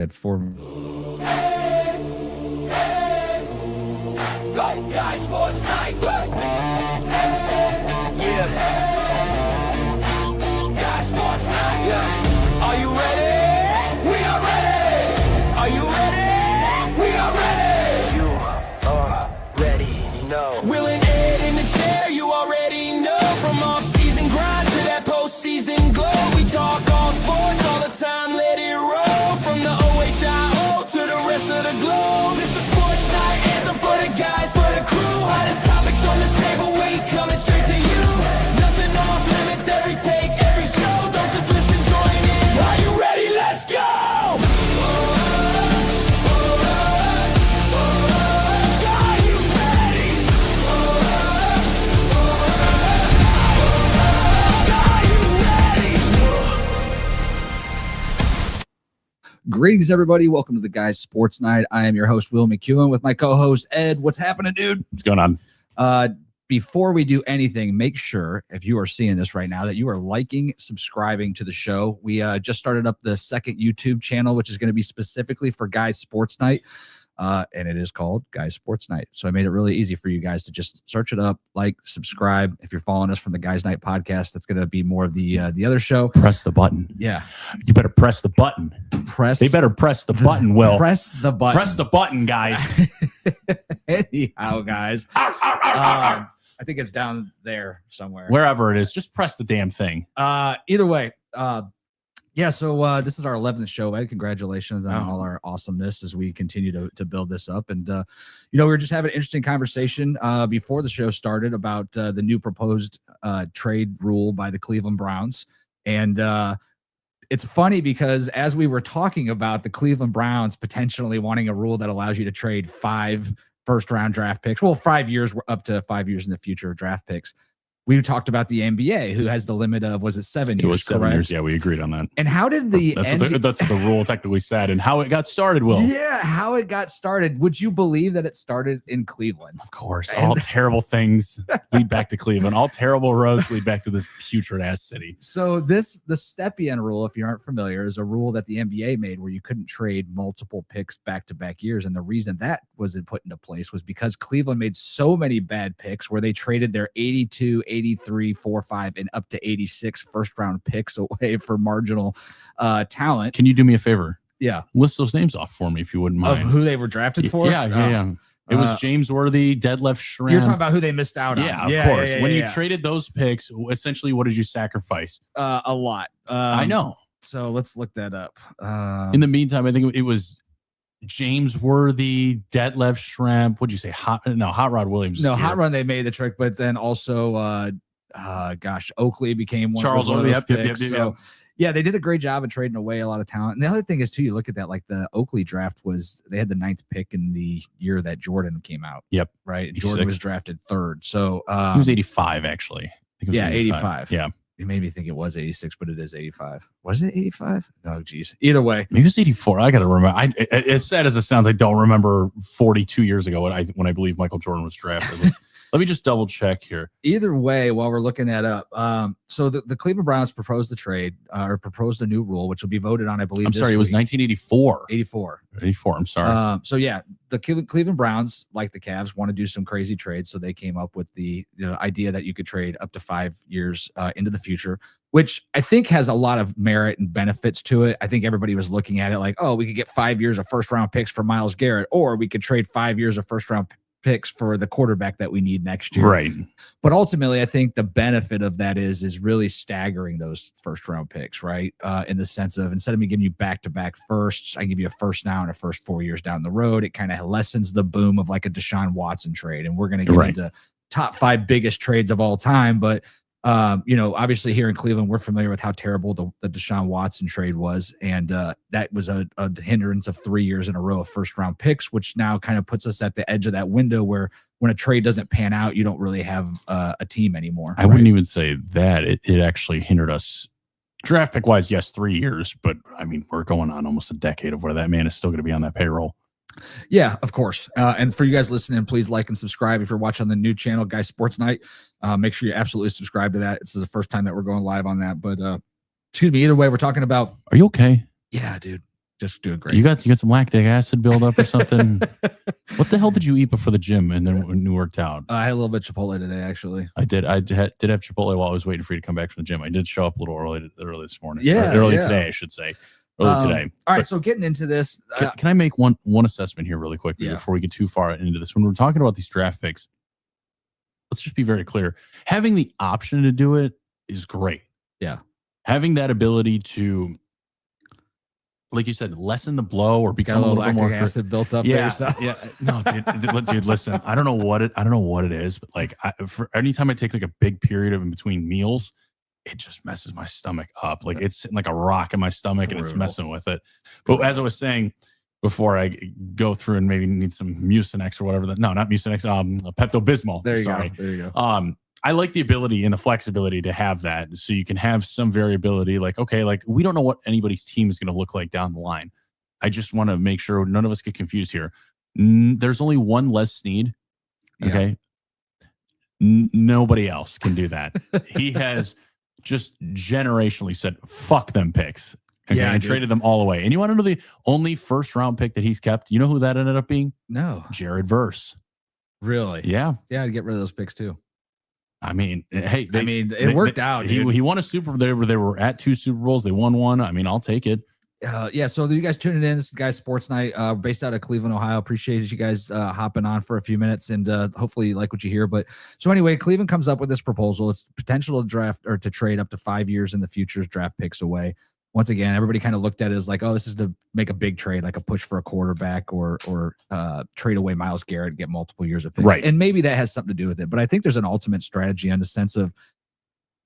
At 4. Guy Sports Night. Yeah. Guy Sports Night. Yeah. Are you ready? We are ready. Are you ready? We are ready. You are ready. No. Will and Ed in the chair. You already know. From off-season grind to that postseason glow. We talk all sports all the time. Let it roll. From the OHIO to the rest of the globe. It's the Sports Night anthem for the guys, for the crew. Hottest topics on the table, we coming straight to you. Nothing off limits, every take, every show. Don't just listen, join in. Are you ready? Let's go! Are you ready? Are you ready? Greetings, everybody. Welcome to the Guys Sports Night. I am your host, Will McEwen, with my co-host, Ed. What's happening, dude? What's going on? Before we do anything, make sure, if you are seeing this right now, that you are liking, subscribing to the show. We just started up the second YouTube channel, which is going to be specifically for Guys Sports Night. And it is called Guys Sports Night. So I made it really easy for you guys to just search it up, like, subscribe. If you're following us from the Guys Night podcast, that's going to be more of the other show. Press the button. Yeah. You better press the button. They better press the button, Will. Press the button. Press the button, guys. Anyhow, guys. I think it's down there somewhere. Wherever it is, just press the damn thing. Either way, yeah, so this is our 11th show, Ed. Congratulations on all our awesomeness as we continue to build this up. And, we were just having an interesting conversation before the show started about the new proposed trade rule by the Cleveland Browns. And it's funny because as we were talking about the Cleveland Browns potentially wanting a rule that allows you to trade 5 first-round draft picks, well, 5 years, up to 5 years in the future, draft picks. We talked about the NBA, who has the limit of, was it 7 years? It was 7 correct? years. Yeah, we agreed on that. And how did the that's what the rule technically said, and how it got started, Will. Yeah, how it got started. Would you believe that it started in Cleveland? Of course. All terrible things lead back to Cleveland. All terrible roads lead back to this putrid-ass city. So the Stepien rule, if you aren't familiar, is a rule that the NBA made where you couldn't trade multiple picks back-to-back years. And the reason that was put into place was because Cleveland made so many bad picks where they traded their 82, 83, 4, 5, and up to 86 first-round picks away for marginal talent. Can you do me a favor? Yeah. List those names off for me if you wouldn't mind. Of who they were drafted for? Yeah. It was James Worthy, Deadlift Shrimp. You're talking about who they missed out on. Yeah, of course. When you traded those picks, essentially, what did you sacrifice? A lot. I know. So let's look that up. In the meantime, I think it was James Worthy, Deadlift Shrimp. What'd you say? Hot Rod Williams. No, Hot Rod, they made the trick, but then also, Oakley became one Charles of those Oakley, picks. So, yeah, they did a great job of trading away a lot of talent. And the other thing is, too, you look at that, like the Oakley draft they had the 9th pick in the year that Jordan came out. Yep. Right. And Jordan was drafted 3rd. So he was 85, actually. I think it was 85. Yeah. It made me think it was 86, but it is 85. Was it 85? Oh, geez. Either way. Maybe it was 84. I got to remember. As sad as it sounds, I don't remember 42 years ago when I believe Michael Jordan was drafted. Let me just double check here. Either way, while we're looking that up, so the Cleveland Browns proposed the trade or proposed a new rule, which will be voted on, I believe. I'm sorry, it was 1984. 84. I'm sorry. So yeah, the Cleveland Browns, like the Cavs, want to do some crazy trades. So they came up with the idea that you could trade up to 5 years into the future, which I think has a lot of merit and benefits to it. I think everybody was looking at it like, oh, we could get 5 years of first-round picks for Myles Garrett, or we could trade 5 years of first-round picks for the quarterback that we need next year. Right. But ultimately, I think the benefit of that is really staggering those first round picks, right? In the sense of, instead of me giving you back-to-back firsts, I give you a first now and a first 4 years down the road. It kind of lessens the boom of like a Deshaun Watson trade. And we're going to get into top 5 biggest trades of all time. But obviously here in Cleveland, we're familiar with how terrible the Deshaun Watson trade was. And that was a hindrance of 3 years in a row of first round picks, which now kind of puts us at the edge of that window where when a trade doesn't pan out, you don't really have a team anymore. I wouldn't even say that. It actually hindered us draft pick wise. Yes, 3 years, but I mean, we're going on almost a decade of where that man is still going to be on that payroll. Yeah, of course. And for you guys listening, please like and subscribe. If you're watching on the new channel, Guys Sports Night, make sure you absolutely subscribe to that. This is the first time that we're going live on that. But excuse me, either way, we're talking about. Are you okay? Yeah, dude. just doing great. You got some lactic acid buildup or something. What the hell did you eat before the gym and then when you worked out? I had a little bit of Chipotle today, actually. I did have Chipotle while I was waiting for you to come back from the gym. I did show up a little early this morning. Yeah, early today, I should say. Early today. All right, so getting into this. Can I make one assessment here really quickly before we get too far into this? When we're talking about these draft picks, let's just be very clear. Having the option to do it is great. Yeah. Having that ability to, like you said, lessen the blow or become a little bit more acid built up. Yeah, there, yeah. No, dude, listen. I don't know what it is, but like, for anytime I take like a big period in between meals, it just messes my stomach up. Like it's sitting like a rock in my stomach, and it's messing with it. But as I was saying before, I go through and maybe need some Mucinex or whatever. No, not Mucinex. Pepto-Bismol. There you go. I like the ability and the flexibility to have that, so you can have some variability. Like, okay, like we don't know what anybody's team is going to look like down the line. I just want to make sure none of us get confused here. There's only one Les Snead. Okay. Yeah. Nobody else can do that. He has just generationally said, fuck them picks. Okay, and traded them all away. And you want to know the only first round pick that he's kept? You know who that ended up being? No. Jared Verse. Really? Yeah. Yeah, I'd get rid of those picks too. I mean, hey, it worked out. He won a Super Bowl. They were at 2 Super Bowls. They won one. I mean, I'll take it. Yeah. So you guys tuning in. This is Guys Sports Night, based out of Cleveland, Ohio. Appreciate you guys hopping on for a few minutes, and hopefully you like what you hear. But so anyway, Cleveland comes up with this proposal. It's potential to draft or to trade up to 5 years in the future's draft picks away. Once again, everybody kind of looked at it as like, oh, this is to make a big trade, like a push for a quarterback or trade away Myles Garrett, get multiple years of picks. Right. And maybe that has something to do with it. But I think there's an ultimate strategy in the sense of,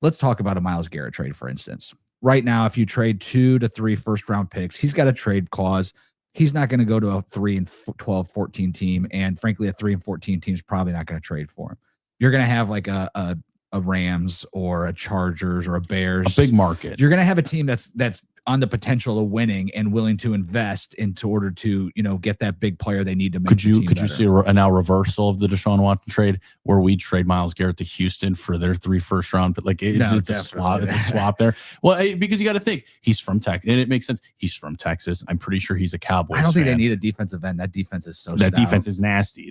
let's talk about a Myles Garrett trade, for instance. Right now, if you trade 2 to 3 first-round picks, he's got a trade clause. He's not going to go to a 3-12, 14 team. And frankly, a 3-14 team is probably not going to trade for him. You're going to have like a Rams or a Chargers or a Bears. A big market. You're going to have a team that's on the potential of winning and willing to invest into order to, get that big player they need to make. Could you see a now reversal of the Deshaun Watson trade where we trade Myles Garrett to Houston for their 3 first round? But it's a swap. It's a swap there. Well, because you got to think he's from Texas, and it makes sense. He's from Texas. I'm pretty sure he's a Cowboys. I don't think fan. they need a defensive end. That defense is so. That defense is nasty.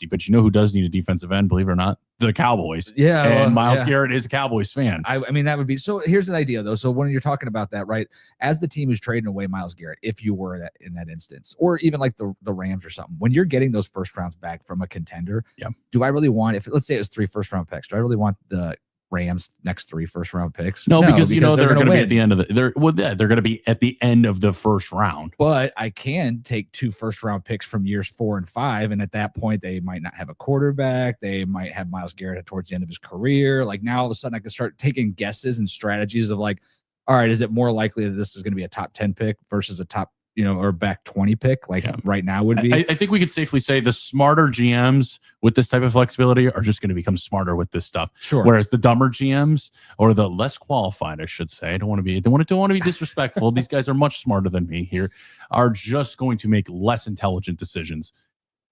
But you know who does need a defensive end? Believe it or not, the Cowboys. Yeah, and Myles Garrett is a Cowboys fan. I mean, that would be so. Here's an idea though. So when you're talking about that, right? As the team who's trading away Myles Garrett, if you were in that instance, or even like the Rams or something, when you're getting those first rounds back from a contender, do I really want? If let's say it was 3 first round picks, do I really want the Rams next 3 first round picks? No, because they're going to be at the end of they're going to be at the end of the first round. But I can take 2 first round picks from years 4 and 5, and at that point they might not have a quarterback. They might have Myles Garrett towards the end of his career. Like now, all of a sudden, I can start taking guesses and strategies of like, all right, is it more likely that this is going to be a top 10 pick versus a top, or back 20 pick right now would be? I think we could safely say the smarter GMs with this type of flexibility are just going to become smarter with this stuff. Sure. Whereas the dumber GMs or the less qualified, I should say, I don't want to be disrespectful. These guys are much smarter than me here, are just going to make less intelligent decisions.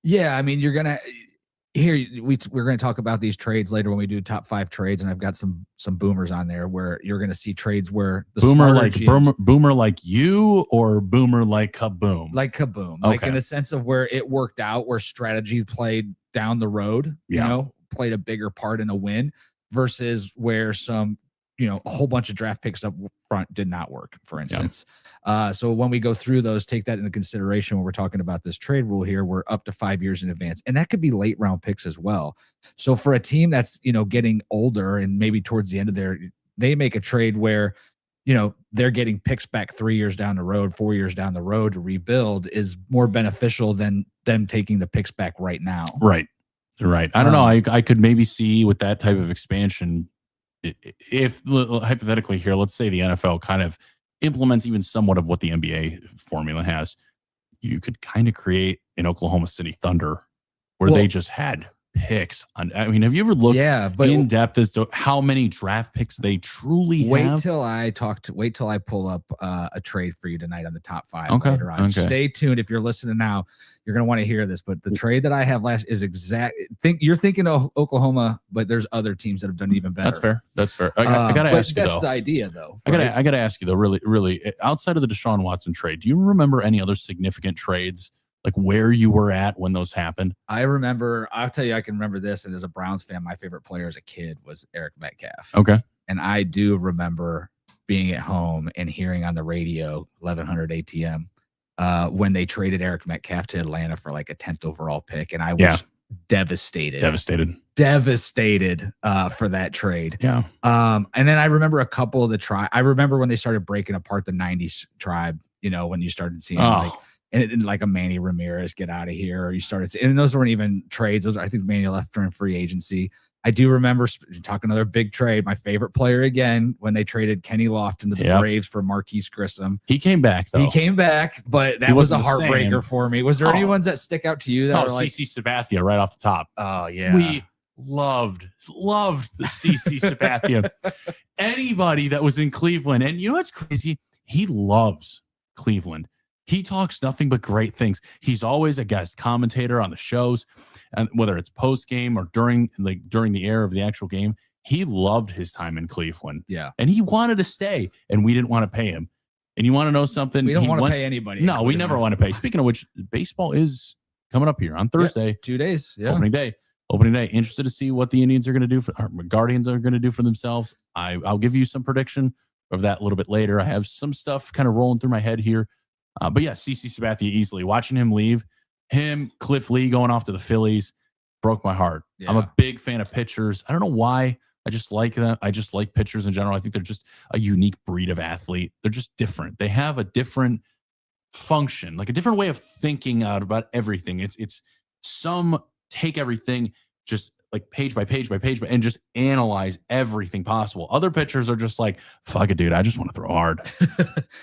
Yeah. I mean, you're going to, we're going to talk about these trades later when we do top 5 trades, and I've got some boomers on there where you're going to see trades where the boomer like you or boomer like Kaboom, okay. Like in the sense of where it worked out, where strategy played down the road, played a bigger part in the win versus where some a whole bunch of draft picks up front did not work, for instance. So when we go through those, take that into consideration when we're talking about this trade rule here. We're up to 5 years in advance, and that could be late round picks as well. So for a team that's, getting older and maybe towards the end of they make a trade where, they're getting picks back 3 years down the road, 4 years down the road to rebuild is more beneficial than them taking the picks back right now. Right. I don't know. I could maybe see with that type of expansion, if hypothetically here, let's say the NFL kind of implements even somewhat of what the NBA formula has, you could kind of create an Oklahoma City Thunder where they just had picks. I mean, have you ever looked in depth as to how many draft picks they truly have? Wait till I pull up a trade for you tonight on the top 5 later on. Stay tuned. If you're listening now, you're going to want to hear this, but the trade that I have last is you're thinking of Oklahoma, but there's other teams that have done even better. That's fair. I got to ask you though. That's the idea though. Right? I got to ask you though, really, outside of the Deshaun Watson trade, do you remember any other significant trades, like where you were at when those happened? I'll tell you, I can remember this. And as a Browns fan, my favorite player as a kid was Eric Metcalf. Okay. And I do remember being at home and hearing on the radio 1100 ATM when they traded Eric Metcalf to Atlanta for like a 10th overall pick. And I was devastated for that trade. Yeah. And then I remember a couple of the I remember when they started breaking apart the 90s tribe, when you started seeing like a Manny Ramirez get out of here, or you started seeing, and those weren't even trades. I think Manny left during free agency. I do remember talking another big trade. My favorite player again, when they traded Kenny Lofton to the Braves for Marquise Grissom. He came back though. He came back, but that was a heartbreaker for me. Was there any ones that stick out to you that were like CC Sabathia right off the top? Oh yeah. We loved the CC Sabathia. Anybody that was in Cleveland, and you know what's crazy? He loves Cleveland. He talks nothing but great things. He's always a guest commentator on the shows, and whether it's post game or during the air of the actual game. He loved his time in Cleveland. Yeah. And he wanted to stay, and we didn't want to pay him. And you want to know something? We don't want to pay anybody. No, we never want to pay. Speaking of which, baseball is coming up here on Thursday. 2 days. Yeah. Opening day. Interested to see what the Indians are going to do Guardians are going to do for themselves. I'll give you some prediction of that a little bit later. I have some stuff kind of rolling through my head here. But yeah, CC Sabathia easily. Watching him leave, Cliff Lee going off to the Phillies, broke my heart. Yeah. I'm a big fan of pitchers. I don't know why. I just like them. I just like pitchers in general. I think they're just a unique breed of athlete. They're just different. They have a different function, like a different way of thinking out about everything. It's some take everything just like page by page and just analyze everything possible. Other pitchers are just like, fuck it, dude. I just want to throw hard.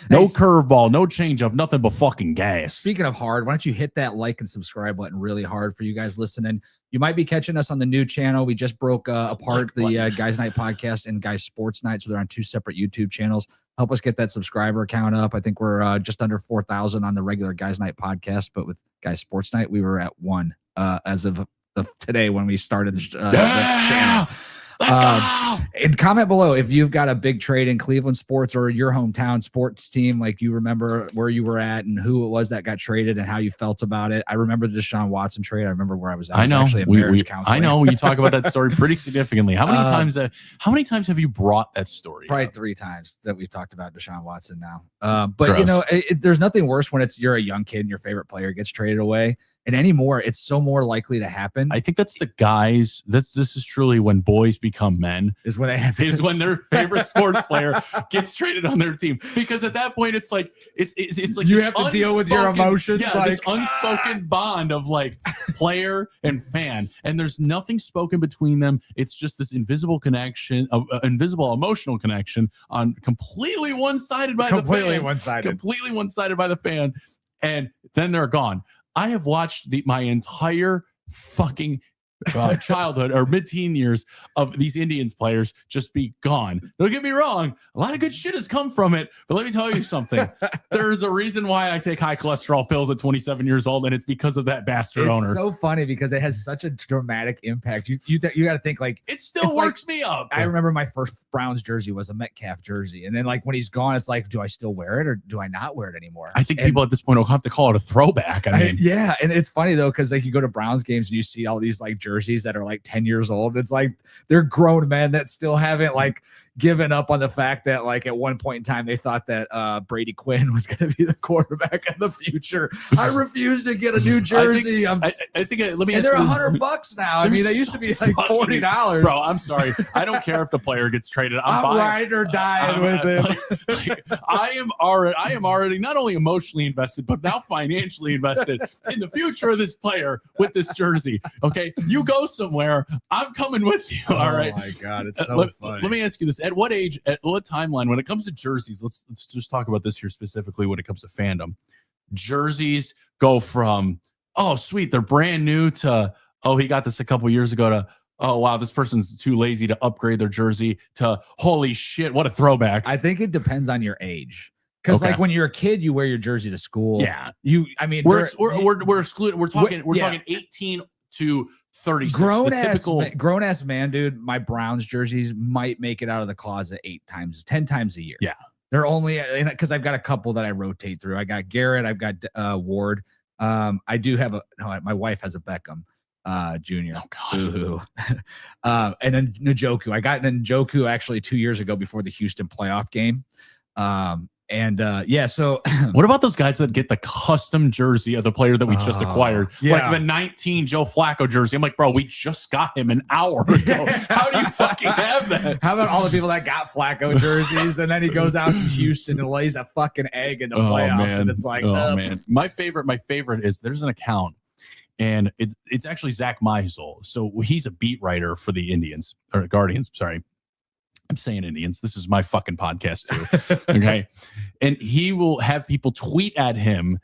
No curveball, no changeup, nothing but fucking gas. Speaking of hard, why don't you hit that like and subscribe button really hard for you guys listening? You might be catching us on the new channel. We just broke apart the Guys Night podcast and Guys Sports Night. So they're on 2 separate YouTube channels. Help us get that subscriber count up. I think we're just under 4,000 on the regular Guys Night podcast, but with Guys Sports Night, we were at 1 as of today when we started the channel. Let's go. And comment below if you've got a big trade in Cleveland sports or your hometown sports team, like you remember where you were at and who it was that got traded and how you felt about it. I remember the Deshaun Watson trade. I remember where I was at. I know. Actually a marriage counselor. I know. You talk about that story pretty significantly. How many times have you brought that story? Probably up? 3 times that we've talked about Deshaun Watson now. But there's nothing worse when you're a young kid and your favorite player gets traded away. And anymore, it's so more likely to happen. I think that's the guys. This is truly when boys become men. Is when their favorite sports player gets traded on their team, because at that point it's like you have to deal with your emotions. Yeah, this unspoken bond of like player and fan, and there's nothing spoken between them. It's just this invisible connection, invisible emotional connection on completely one-sided by the fan, and then they're gone. I have watched my entire fucking childhood or mid-teen years of these Indians players just be gone. Don't get me wrong, a lot of good shit has come from it, but let me tell you something. There's a reason why I take high cholesterol pills at 27 years old, and it's because of that bastard owner. It's so funny because it has such a dramatic impact. You got to think like it still works me up. I remember my first Browns jersey was a Metcalf jersey, and then like when he's gone, it's like, do I still wear it or do I not wear it anymore? I think people at this point will have to call it a throwback. I mean, yeah, and it's funny though because like you go to Browns games and you see all these like jerseys that are like 10 years old. It's like they're grown men that still haven't like given up on the fact that like at one point in time they thought that Brady Quinn was going to be the quarterback of the future. I refuse to get a new jersey. I think let me. And they're $100 now. I mean, they used to be like $40. Bro, I'm sorry. I don't care if the player gets traded. I'm ride or die with him. I am already not only emotionally invested, but now financially invested in the future of this player with this jersey. Okay, you go somewhere. I'm coming with you. All right. Oh my God, it's so funny. Let me ask you this. At what age, at what timeline, when it comes to jerseys, let's just talk about this here specifically when it comes to fandom. Jerseys go from, oh, sweet, they're brand new to, oh, he got this a couple years ago, to, oh, wow, this person's too lazy to upgrade their jersey, to, holy shit, what a throwback. I think it depends on your age. Because like when you're a kid, you wear your jersey to school. Yeah. We're excluded. We're talking 18 to 36. Grown ass man, dude. My Browns jerseys might make it out of the closet 10 times a year. Yeah. They're only because I've got a couple that I rotate through. I got Garrett, I've got Ward. I do have my wife has a Beckham Jr. Oh God. And then Njoku. I got Njoku actually 2 years ago before the Houston playoff game. So what about those guys that get the custom jersey of the player that we just acquired? Yeah. Like the 19 Joe Flacco jersey. I'm like, bro, we just got him an hour ago. How do you fucking have that? How about all the people that got Flacco jerseys and then he goes out to Houston and lays a fucking egg in the playoffs? Man. And it's like, man. My favorite is there's an account, and it's actually Zach Meisel. So he's a beat writer for the Guardians. Sorry. I'm saying Indians. This is my fucking podcast too. Okay. And he will have people tweet at him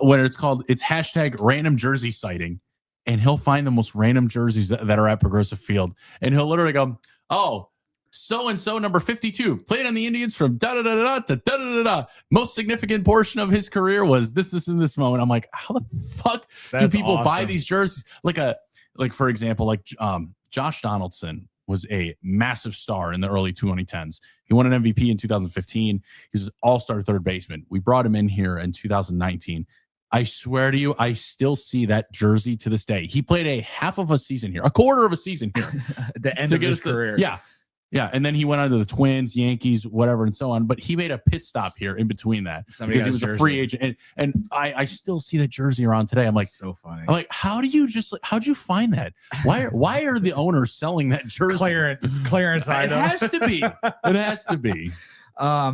when it's hashtag random jersey sighting. And he'll find the most random jerseys that are at Progressive Field. And he'll literally go, oh, so-and-so number 52 played on the Indians from da-da-da-da to da-da-da-da. Most significant portion of his career was this in this moment. I'm like, how the fuck do people buy these jerseys? Like for example, like Josh Donaldson was a massive star in the early 2010s. He won an MVP in 2015. He was an all-star third baseman. We brought him in here in 2019. I swear to you, I still see that jersey to this day. He played a quarter of a season here. The end of his career. Yeah. And then he went on to the Twins, Yankees, whatever, and so on. But he made a pit stop here in between that because he was a free agent. And I still see that jersey around today. I'm like, that's so funny. I'm like, how'd you find that? Why are the owners selling that jersey? Clearance item. It has to be.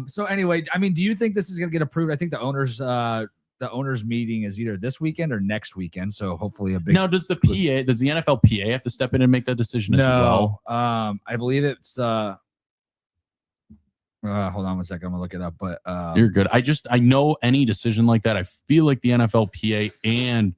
So anyway, I mean, do you think this is going to get approved? I think the owners meeting is either this weekend or next weekend. So hopefully now does the NFL PA have to step in and make that decision as well? I believe it's hold on one second. I'm gonna look it up, but you're good. I know any decision like that. I feel like the NFL PA and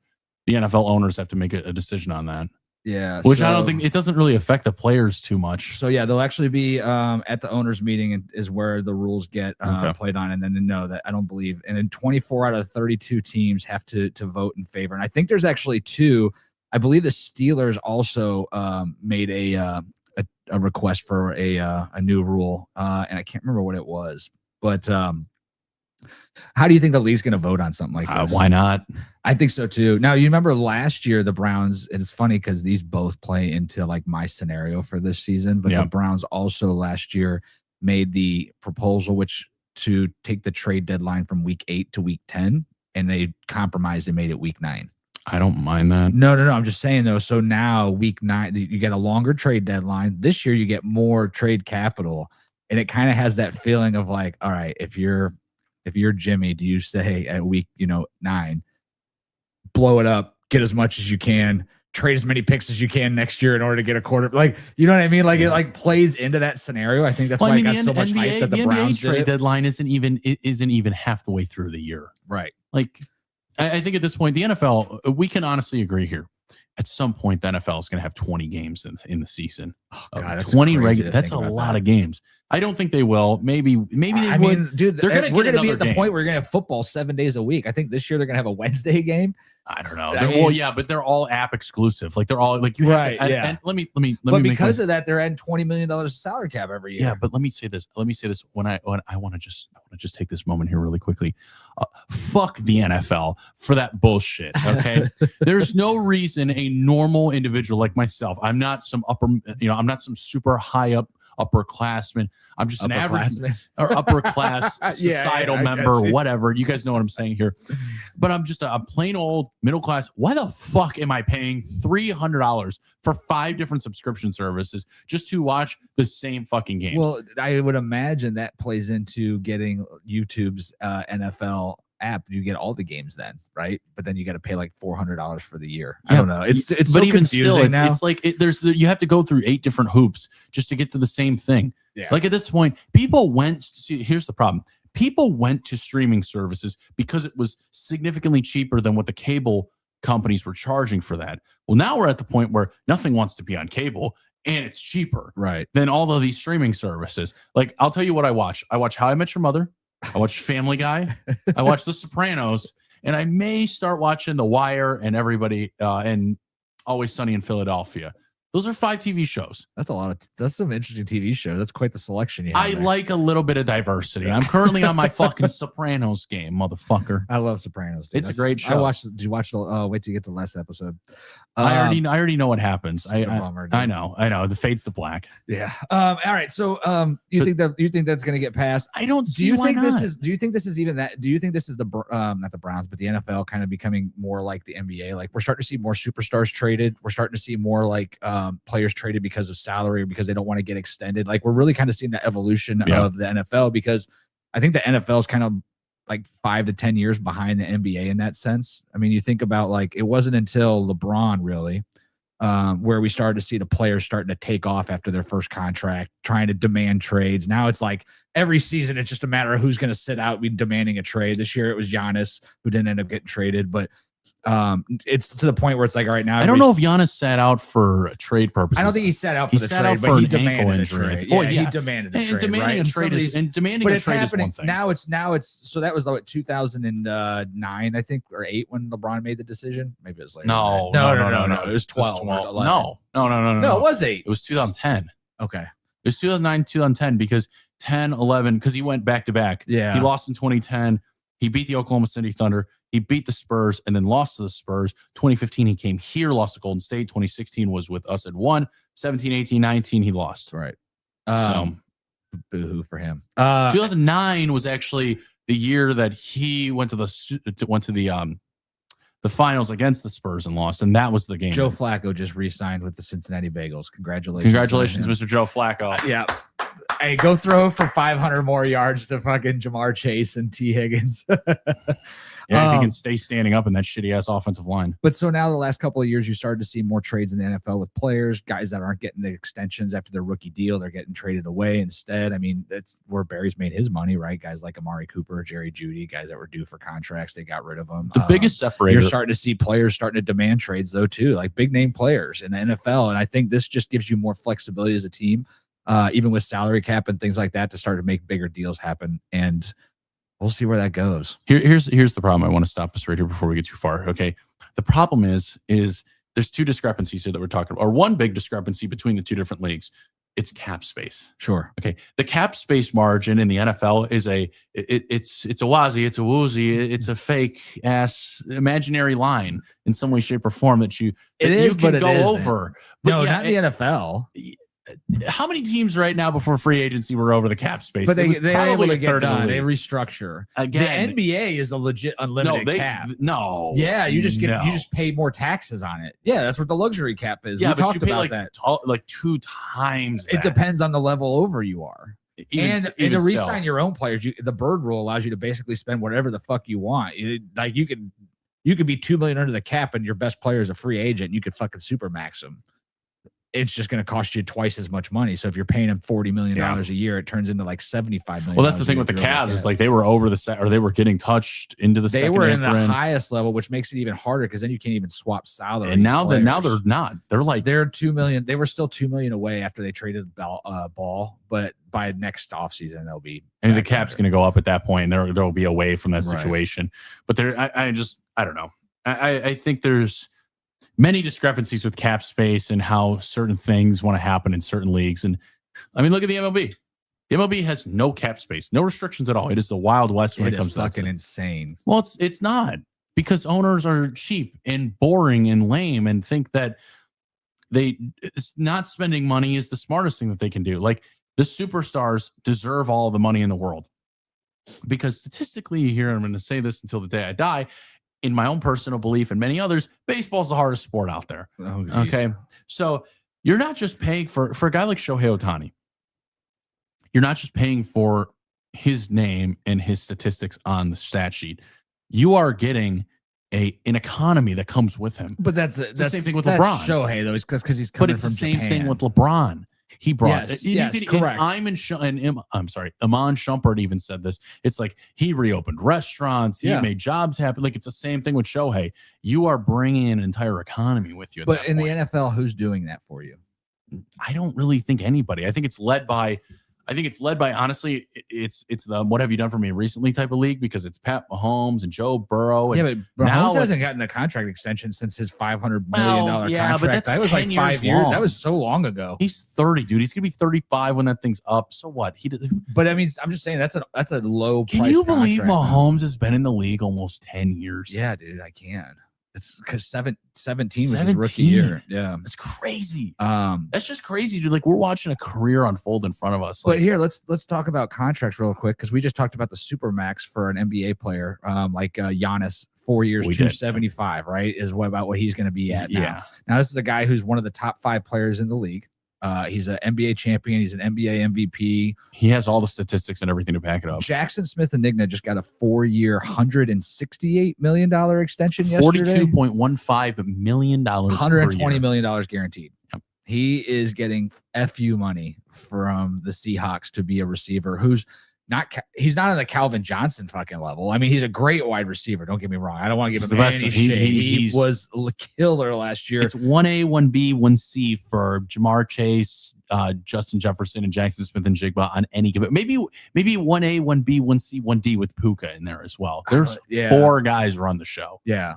the NFL owners have to make a decision on that. Yeah. Which I don't think it doesn't really affect the players too much. So yeah, they'll actually be at the owners meeting and is where the rules get played on. And then to know that I don't believe, and then 24 out of 32 teams have to vote in favor. And I think there's actually two. I believe the Steelers also made a request for a new rule. And I can't remember what it was, but how do you think the league's going to vote on something like this? Why not? I think so too. Now, you remember last year, the Browns, and it's funny because these both play into like my scenario for this season, but the Browns also last year made the proposal, to take the trade deadline from week 8 to week 10, and they compromised and made it week 9. I don't mind that. No. I'm just saying though. So now week 9, you get a longer trade deadline. This year you get more trade capital, and it kind of has that feeling of like, all right, if you're Jimmy, do you say at week 9, blow it up, get as much as you can, trade as many picks as you can next year in order to get a quarter? Like, you know what I mean? Like it like plays into that scenario. I think that's why it got so much hype that the Browns trade deadline isn't even half the way through the year. Right. Like I think at this point, the NFL, we can honestly agree here. At some point, the NFL is going to have 20 games in the season. Oh, God, 20 regular. That's a lot of games. I don't think they will. Maybe they would. Mean, dude, we're going to be at the game. point where we're going to have football 7 days a week. I think this year they're going to have a Wednesday game. I don't know. But they're all app exclusive. Like they're all like you have to, and let me. But because of that, they're adding $20 million salary cap every year. Yeah, but let me say this. When I want to just take this moment here really quickly. Fuck the NFL for that bullshit. Okay, there's no reason a normal individual like myself. I'm not some I'm not some super high up upperclassman. I'm just an average or upper class societal member, whatever. You guys know what I'm saying here. But I'm just a plain old middle class. Why the fuck am I paying $300 for 5 different subscription services just to watch the same fucking game? Well, I would imagine that plays into getting YouTube's NFL app. You get all the games then, right? But then you got to pay like $400 for the year. I don't know. It's but so even confusing still, now. it's like you have to go through 8 different hoops just to get to the same thing. Yeah. Like at this point, people went to see. Here's the problem: people went to streaming services because it was significantly cheaper than what the cable companies were charging for that. Well, now we're at the point where nothing wants to be on cable and it's cheaper than all of these streaming services. Like, I'll tell you what I watch. I watch How I Met Your Mother. I watch Family Guy. I watch The Sopranos. And I may start watching The Wire and Everybody and Always Sunny in Philadelphia. Those are 5 TV shows. That's a lot of. That's some interesting TV shows. That's quite the selection you have. I like a little bit of diversity. I'm currently on my fucking Sopranos game, motherfucker. I love Sopranos. Dude. It's a great show. I watched. Did you watch the? Oh, wait till you get to the last episode. I already know what happens. I know. The fade's to black. Yeah. All right. So, you think that's going to get passed? I don't see. Do you why think not. this is? Do you think this is even that? Do you think this is the not the Browns, but the NFL kind of becoming more like the NBA? Like, we're starting to see more superstars traded. We're starting to see more like players traded because of salary or because they don't want to get extended. Like, we're really kind of seeing the evolution of the NFL, because I think the NFL is kind of like 5 to 10 years behind the NBA in that sense. I mean, you think about, like, it wasn't until LeBron really where we started to see the players starting to take off after their first contract, trying to demand trades. Now it's like every season, it's just a matter of who's going to sit out, be demanding a trade. This year it was Giannis, who didn't end up getting traded, but it's to the point where it's like, all right, now I don't know if Giannis sat out for trade purposes. I don't think he sat out for the trade, but he demanded a trade. Yeah, he demanded a trade. Demanding a trade is one thing. Now it's so that was like 2009, I think, or 8 when LeBron made the decision. Maybe it was later. No. It was 12. No, it was 8. It was 2010. Okay. It was 2009, 2010, because 10, 11, because he went back to back. Yeah. He lost in 2010. He beat the Oklahoma City Thunder. He beat the Spurs and then lost to the Spurs. 2015, he came here, lost to Golden State. 2016 was with us at 1. 17, 18, 19, he lost. Right. So, boo-hoo for him. 2009 was actually the year that he went to the finals against the Spurs and lost, and that was the game. Joe Flacco just re-signed with the Cincinnati Bengals. Congratulations, Mr. Joe Flacco. Yeah. Hey, go throw for 500 more yards to fucking Jamar Chase and T. Higgins. Yeah, if he can stay standing up in that shitty ass offensive line. But so now the last couple of years, you started to see more trades in the NFL with players, guys that aren't getting the extensions after their rookie deal. They're getting traded away instead. I mean, that's where Barry's made his money, right? Guys like Amari Cooper, Jerry Jeudy, guys that were due for contracts, they got rid of them. The biggest separator. You're starting to see players starting to demand trades, though, too, like big name players in the NFL. And I think this just gives you more flexibility as a team, even with salary cap and things like that, to start to make bigger deals happen. And we'll see where that goes. Here's the problem. I want to stop us right here before we get too far. Okay. The problem is there's 2 discrepancies here that we're talking about, or one big discrepancy between the 2 different leagues. It's cap space. Sure. Okay. The cap space margin in the NFL is it's a wazzy, it's a woozy, it's a fake ass imaginary line in some way, shape, or form that you can go over. But no, not in the NFL. How many teams right now before free agency were over the cap space? But they are able to get done. They restructure. Again, the NBA is a legit unlimited cap. No. Yeah, you just pay more taxes on it. Yeah, that's what the luxury cap is. Yeah, we but talked you pay about that. Like 2 times that. It depends on the level over you are. Even to re-sign your own players, the Bird Rule allows you to basically spend whatever the fuck you want. Like you could be $2 million under the cap, and your best player is a free agent. And you could fucking supermax them. It's just going to cost you twice as much money. So if you're paying them $40 million a year, it turns into like $75 million. Well, that's the thing with the Cavs is like they were over the set, or they were getting touched into the second. They were in the highest level, which makes it even harder because then you can't even swap salary. And now they're not. They're like they're $2 million. They were still $2 million away after they traded Ball, but by next offseason they'll be. And the cap's going to go up at that point, and there will be away from that situation. But I don't know. I think there's many discrepancies with cap space and how certain things want to happen in certain leagues. And I mean, look at the MLB. The MLB has no cap space, no restrictions at all. It is the Wild West when it comes to that. Fucking insane. Well, it's not, because owners are cheap and boring and lame and think that it's not spending money is the smartest thing that they can do. Like, the superstars deserve all the money in the world, because statistically here, I'm going to say this until the day I die, in my own personal belief and many others, baseball's the hardest sport out there. Oh, okay. So you're not just paying for a guy like Shohei Ohtani. You're not just paying for his name and his statistics on the stat sheet. You are getting an economy that comes with him. But that's the same thing with LeBron. Shohei, though, because he's coming from Japan. But it's the same thing with LeBron. He brought Yes, it. yes, correct. I'm sorry, Iman Shumpert even said this. It's like he reopened restaurants, he made jobs happen. Like it's the same thing with Shohei. You are bringing an entire economy with you. But in the NFL, who's doing that for you? I don't really think anybody. I think it's led by honestly, it's the what have you done for me recently type of league, because it's Pat Mahomes and Joe Burrow. And but Mahomes hasn't gotten a contract extension since his $500 million contract. But that's that was like 5 years. long. That was so long ago. He's 30, dude. He's gonna be 35 when that thing's up. So what? But I mean, I'm just saying that's a low price. Can you believe contract, Mahomes has been in the league almost 10 years? Yeah, dude, I can. It's because 17 was his rookie year. Yeah, it's crazy. That's just crazy, dude. Like we're watching a career unfold in front of us. But here, let's talk about contracts real quick, because we just talked about the supermax for an NBA player, like Giannis, 4 years, 275. Right, is what he's going to be at now. Yeah. Now this is a guy who's one of the top 5 players in the league. He's an NBA champion. He's an NBA MVP. He has all the statistics and everything to back it up. Jackson Smith-Njigba just got a 4-year, $168 million extension yesterday. $42.15 million. $120 million guaranteed. Yep. He is getting FU money from the Seahawks to be a receiver who's he's not on the Calvin Johnson fucking level. I mean, he's a great wide receiver. Don't get me wrong. I don't want to give him any shade. He was killer last year. It's 1A, 1B, 1C for Jamar Chase, Justin Jefferson, and Jackson Smith-Njigba on any given. Maybe 1A, 1B, 1C, 1D with Puka in there as well. There's 4 guys run the show. Yeah,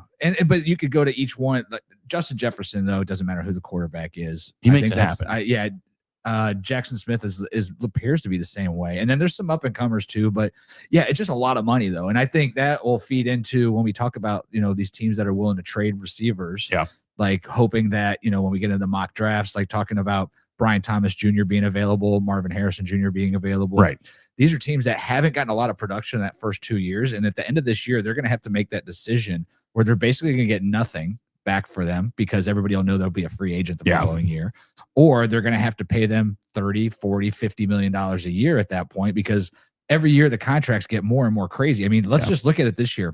but you could go to each one. Like Justin Jefferson, though, it doesn't matter who the quarterback is. He makes it happen. Jackson Smith appears to be the same way. And then there's some up and comers too, but yeah, it's just a lot of money though. And I think that will feed into when we talk about, these teams that are willing to trade receivers, like hoping that, when we get into the mock drafts, like talking about Brian Thomas Jr. being available, Marvin Harrison Jr. being available. Right. These are teams that haven't gotten a lot of production in that first 2 years. And at the end of this year, they're going to have to make that decision where they're basically going to get nothing back for them, because everybody will know they'll be a free agent the following year, or they're going to have to pay them 30, 40, $50 million a year at that point, because every year the contracts get more and more crazy. I mean, let's just look at it this year.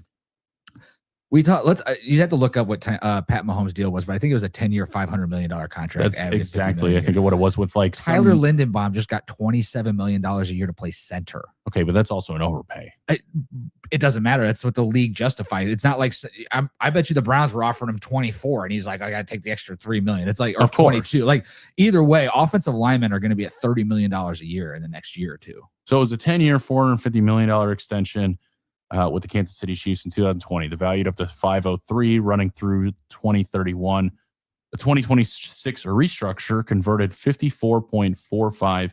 You have to look up what Pat Mahomes' deal was, but I think it was a 10-year, $500 million contract. That's exactly, I think, what it was with like Tyler Lindenbaum just got $27 million a year to play center. Okay, but that's also an overpay. It doesn't matter. That's what the league justified. It's not like I bet you the Browns were offering him 24, and he's like, I got to take the extra $3 million. It's like, or 22. Like either way, offensive linemen are going to be at $30 million a year in the next year or two. So it was a 10-year, $450 million extension. With the Kansas City Chiefs in 2020, the valued up to 503, running through 2031. The 2026 restructure converted 54.45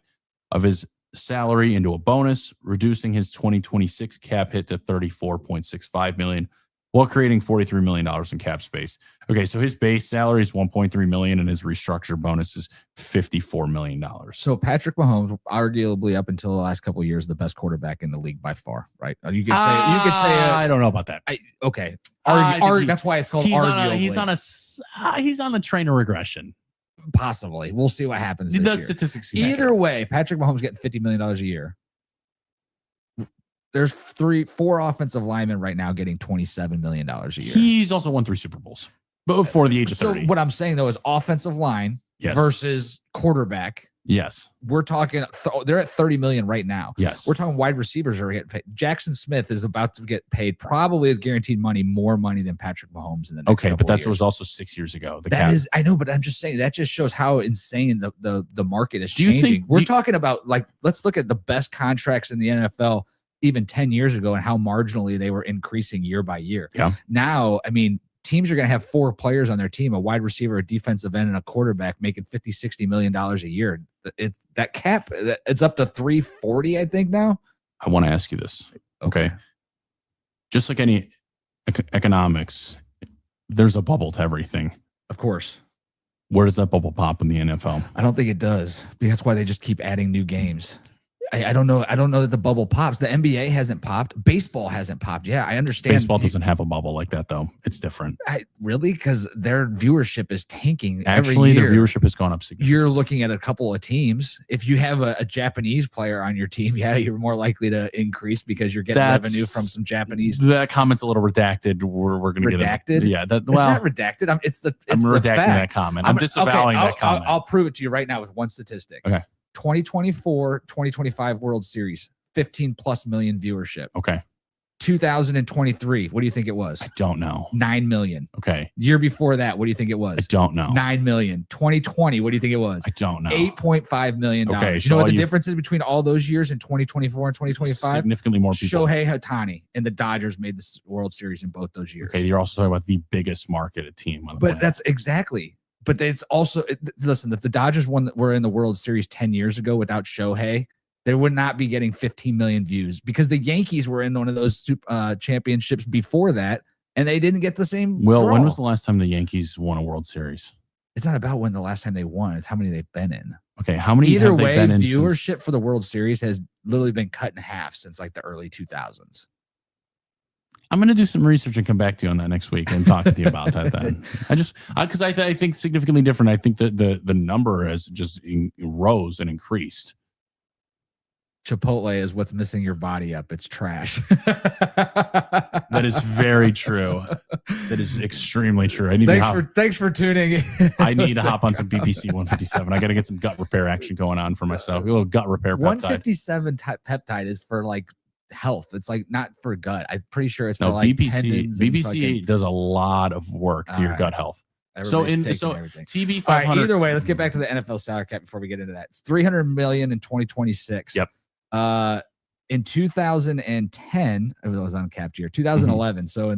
of his salary into a bonus, reducing his 2026 cap hit to $34.65 million, while creating $43 million in cap space. Okay, so his base salary is $1.3 million, and his restructure bonus is $54 million. So Patrick Mahomes, arguably up until the last couple of years, the best quarterback in the league by far, right? You could say. I don't know about that. That's why it's called arguably. He's on the train of regression. Possibly. We'll see what happens. The statistics. Either way, Patrick Mahomes getting $50 million a year. There's 4 offensive linemen right now getting $27 million a year. He's also won 3 Super Bowls before the age of 30. So what I'm saying though is offensive line versus quarterback. Yes. We're talking, they're at $30 million right now. Yes. We're talking wide receivers are getting paid. Jackson Smith is about to get paid, probably as guaranteed money, more money than Patrick Mahomes in the next couple but that years. was also 6 years ago. I know, but I'm just saying that just shows how insane the market is changing. We're talking about, like, let's look at the best contracts in the NFL even 10 years ago and how marginally they were increasing year by year. Yeah. Now, I mean, teams are going to have 4 players on their team, a wide receiver, a defensive end, and a quarterback making $50-60 million a year. That cap, it's up to 340, I think now. I want to ask you this. Okay. Just like any economics, there's a bubble to everything. Of course. Where does that bubble pop in the NFL? I don't think it does. That's why they just keep adding new games. I don't know. I don't know that the bubble pops. The NBA hasn't popped. Baseball hasn't popped. Yeah, I understand. Baseball doesn't have a bubble like that, though. It's different. Really? Because their viewership is tanking. Actually, every year. their viewership has gone up significantly. You're looking at a couple of teams. If you have a Japanese player on your team, yeah, you're more likely to increase because you're getting revenue from some Japanese. That comment's a little redacted. We're going to get redacted. Yeah, it's not redacted. I'm redacting that comment. I'm disavowing that comment. I'll prove it to you right now with one statistic. Okay. 2024, 2025 World Series, 15 plus million viewership. Okay. 2023, what do you think it was? I don't know. 9 million. Okay. Year before that, what do you think it was? I don't know. 9 million. 2020, what do you think it was? I don't know. $8.5 million. Okay. You know what the difference is between all those years in 2024 and 2025? Significantly more people. Shohei Ohtani and the Dodgers made the World Series in both those years. Okay. You're also talking about the biggest marketed team on the planet. That's exactly. But it's also, listen, if the Dodgers were in the World Series 10 years ago without Shohei, they would not be getting 15 million views because the Yankees were in one of those championships before that, and they didn't get the same. Well, when was the last time the Yankees won a World Series? It's not about when the last time they won. It's how many they've been in. Okay, how many? Either way, viewership for the World Series has literally been cut in half since like the early 2000s. I'm going to do some research and come back to you on that next week and talk to you about that then. Because I think significantly different. I think that the number has just rose and increased. Chipotle is what's messing your body up. It's trash. That is very true. That is extremely true. Thanks for tuning in. I need to hop on some BBC 157. I got to get some gut repair action going on for myself. A little gut repair peptide. 157 peptide is for like health. It's like not for gut. I'm pretty sure it's for like tendons. BBC does a lot of work to your gut health. Everybody's TB 500. Right, either way, let's get back to the NFL salary cap before we get into that. It's $300 million in 2026. Yep. In 2010, it was uncapped year. 2011, so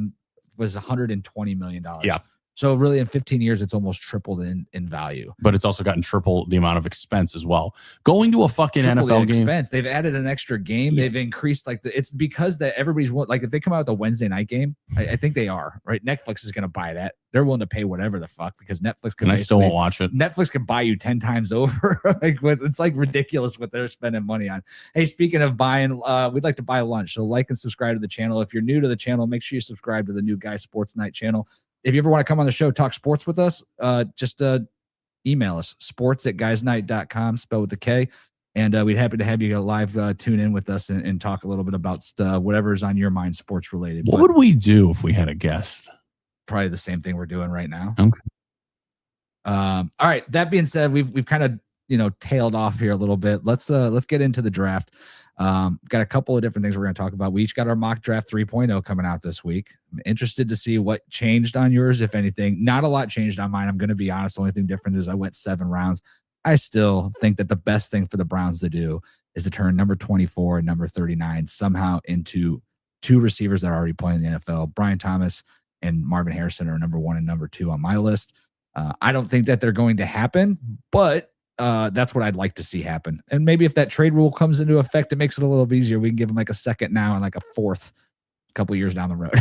was $120 million. Yeah. So really, in 15 years, it's almost tripled in value. But it's also gotten triple the amount of expense as well. Going to a fucking NFL game. They've added an extra game. Yeah. They've increased it's because that everybody's like if they come out with a Wednesday night game, I think they are right. Netflix is going to buy that. They're willing to pay whatever the fuck because Netflix can. And I still won't watch it. Netflix can buy you 10 times over. It's like ridiculous what they're spending money on. Hey, speaking of buying, we'd like to buy lunch. So like and subscribe to the channel. If you're new to the channel, make sure you subscribe to the New Guy Sports Night channel. If you ever want to come on the show, talk sports with us, just email us, sports@guysnight.com, spelled with a K. And we'd happy to have you live tune in with us and talk a little bit about whatever's on your mind, sports related. What would we do if we had a guest? Probably the same thing we're doing right now. Okay. All right. That being said, we've kind of tailed off here a little bit. Let's get into the draft. Got a couple of different things we're going to talk about. We each got our mock draft 3.0 coming out this week. I'm interested to see what changed on yours, if anything. Not a lot changed on mine. I'm going to be honest. The only thing different is I went 7 rounds. I still think that the best thing for the Browns to do is to turn number 24 and number 39 somehow into 2 receivers that are already playing in the NFL. Brian Thomas and Marvin Harrison are number 1 and number 2 on my list. I don't think that they're going to happen, but that's what I'd like to see happen. And maybe if that trade rule comes into effect, it makes it a little bit easier. We can give them like a second now and like a fourth a couple years down the road.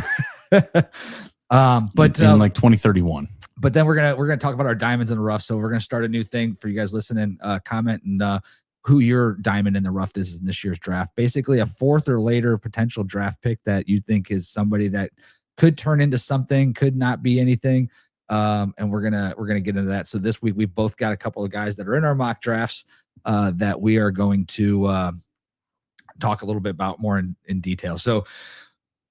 But in like 2031. But then we're gonna talk about our diamonds in the rough. So we're gonna start a new thing for you guys listening. Comment and who your diamond in the rough is in this year's draft. Basically, a 4th or later potential draft pick that you think is somebody that could turn into something, could not be anything. And we're gonna get into that. So this week we've both got a couple of guys that are in our mock drafts that we are going to talk a little bit about more in detail. So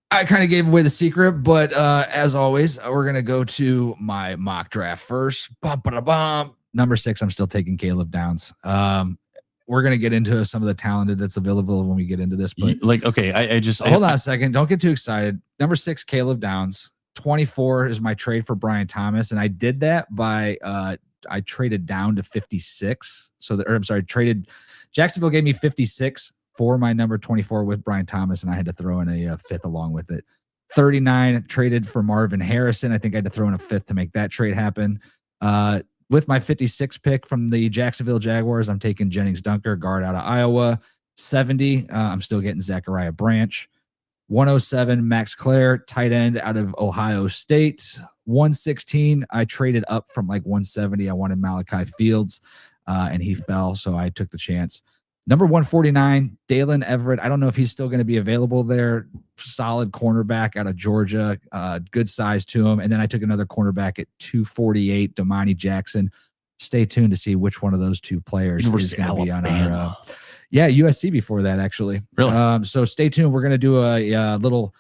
I kind of gave away the secret, but as always, we're gonna go to my mock draft first. Number 6, I'm still taking Caleb Downs. We're gonna get into some of the talented that's available when we get into this. But I just hold on a second. Don't get too excited. Number 6, Caleb Downs. 24 is my trade for Brian Thomas, and I did that by I traded down to 56. Traded. Jacksonville gave me 56 for my number 24 with Brian Thomas, and I had to throw in a 5th along with it. 39 traded for Marvin Harrison. I think I had to throw in a 5th to make that trade happen. With my 56 pick from the Jacksonville Jaguars, I'm taking Jennings Dunker, guard out of Iowa. 70, I'm still getting Zachariah Branch. 107, Max Clare, tight end out of Ohio State. 116, I traded up from like 170. I wanted Malachi Fields, and he fell, so I took the chance. Number 149, Dalen Everett. I don't know if he's still going to be available there. Solid cornerback out of Georgia. Good size to him. And then I took another cornerback at 248, Damani Jackson. Stay tuned to see which one of those two players is going to be on our USC before that, actually. Really? So stay tuned. We're going to do a little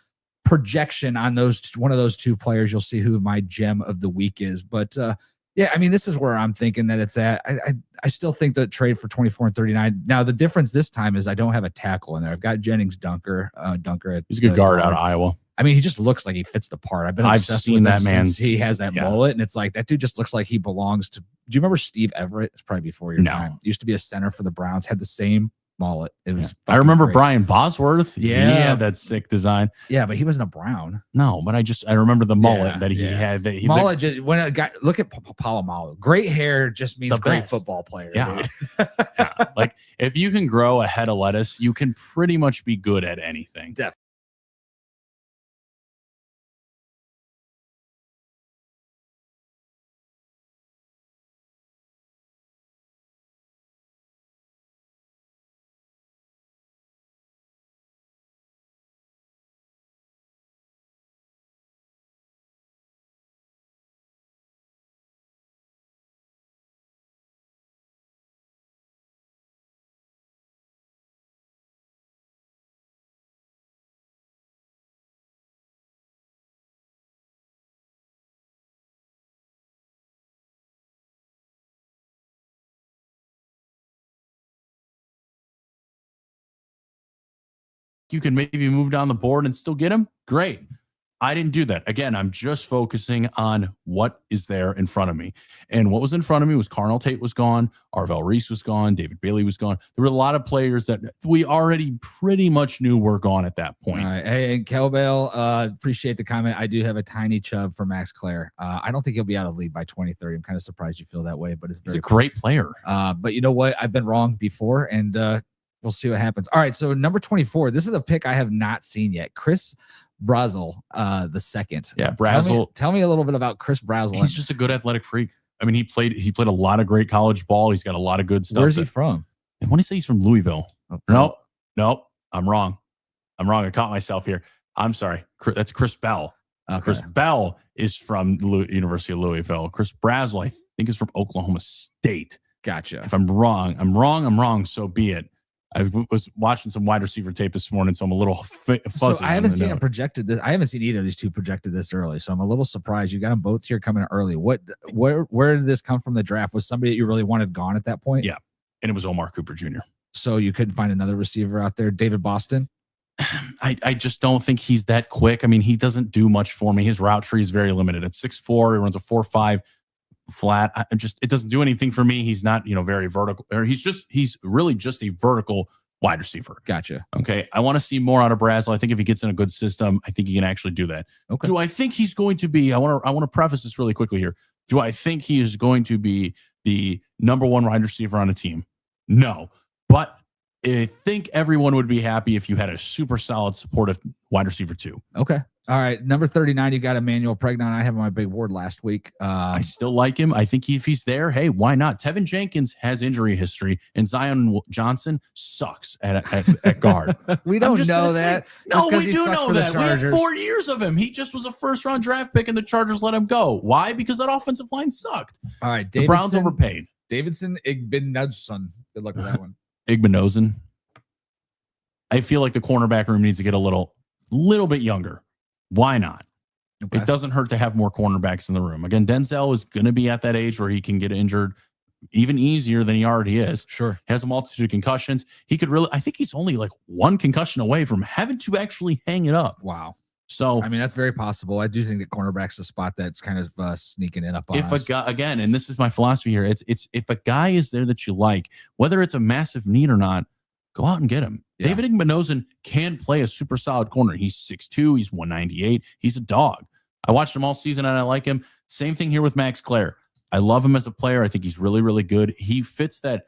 projection on one of those two players. You'll see who my gem of the week is. But yeah, I mean, this is where I'm thinking that it's at. I still think the trade for 24 and 39. Now, the difference this time is I don't have a tackle in there. I've got Jennings Dunker. He's a good guard out of Iowa. I mean, he just looks like he fits the part. I've seen that man. He has that mullet, and it's like that dude just looks like he belongs to. Do you remember Steve Everett? It's probably before your time. Used to be a center for the Browns. Had the same mullet. It was. I remember great. Brian Bosworth. Yeah, he had that sick design. Yeah, but he wasn't a Brown. No, but I remember the mullet that he had. Mullet. When a guy look at Palomalu, great hair just means great football player. Yeah. Like if you can grow a head of lettuce, you can pretty much be good at anything. Definitely. You can maybe move down the board and still get him. Great. I didn't do that. Again, I'm just focusing on what is there in front of me. And what was in front of me was Carnell Tate was gone. Arvell Reese was gone. David Bailey was gone. There were a lot of players that we already pretty much knew were gone at that point. All right. Hey, and Kelbell, appreciate the comment. I do have a tiny chub for Max Clare. I don't think he'll be out of the league by 2030. I'm kind of surprised you feel that way, but he's a great player. But you know what? I've been wrong before, and we'll see what happens. All right. So number 24, this is a pick I have not seen yet. Chris Brazel, the second. Yeah, Brazel. Tell me a little bit about Chris Brazel. He's just a good athletic freak. I mean, he played a lot of great college ball. He's got a lot of good stuff. Where's he from? I want to say he's from Louisville. Okay. Nope. I'm wrong. I caught myself here. I'm sorry. That's Chris Bell. Okay. Chris Bell is from University of Louisville. Chris Brazel, I think, is from Oklahoma State. Gotcha. If I'm wrong. So be it. I was watching some wide receiver tape this morning, so I'm a little fuzzy. So I haven't seen him projected this. I haven't seen either of these two projected this early, so I'm a little surprised. You got them both here coming early. Where did this come from the draft? Was somebody that you really wanted gone at that point? Yeah, and it was Omar Cooper Jr. So you couldn't find another receiver out there, David Boston? I just don't think he's that quick. I mean, he doesn't do much for me. His route tree is very limited. At 6'4", he runs a 4.5 flat. It doesn't do anything for me. He's not, very vertical, or he's really just a vertical wide receiver. Gotcha. Okay. I want to see more out of Brazel. I think if he gets in a good system, I think he can actually do that. Okay. Do I think he's going to be, I want to preface this really quickly here. Do I think he is going to be the number one wide receiver on a team? No, but I think everyone would be happy if you had a super solid supportive wide receiver too. Okay. All right. Number 39, you got Emmanuel Pregnon. I have on my big board last week. I still like him. I think if he's there, hey, why not? Tevin Jenkins has injury history, and Zion Johnson sucks at guard. We don't know that. No, we do know that. We had 4 years of him. He just was a first-round draft pick, and the Chargers let him go. Why? Because that offensive line sucked. All right. The Browns overpaid. Davidson Igbinosun. Good luck with that one. Igbinosun. I feel like the cornerback room needs to get a little bit younger. Why not? Okay. It doesn't hurt to have more cornerbacks in the room. Again, Denzel is going to be at that age where he can get injured even easier than he already is. Sure. Has a multitude of concussions. He could really, I think he's only like one concussion away from having to actually hang it up. Wow. So, I mean, that's very possible. I do think that cornerback's a spot that's kind of sneaking in up on us. A guy, again, and this is my philosophy here, it's if a guy is there that you like, whether it's a massive need or not, go out and get him. Yeah. David Igbinosun can play a super solid corner. He's 6'2", he's 198. He's a dog. I watched him all season and I like him. Same thing here with Max Clare. I love him as a player. I think he's really, really good. He fits that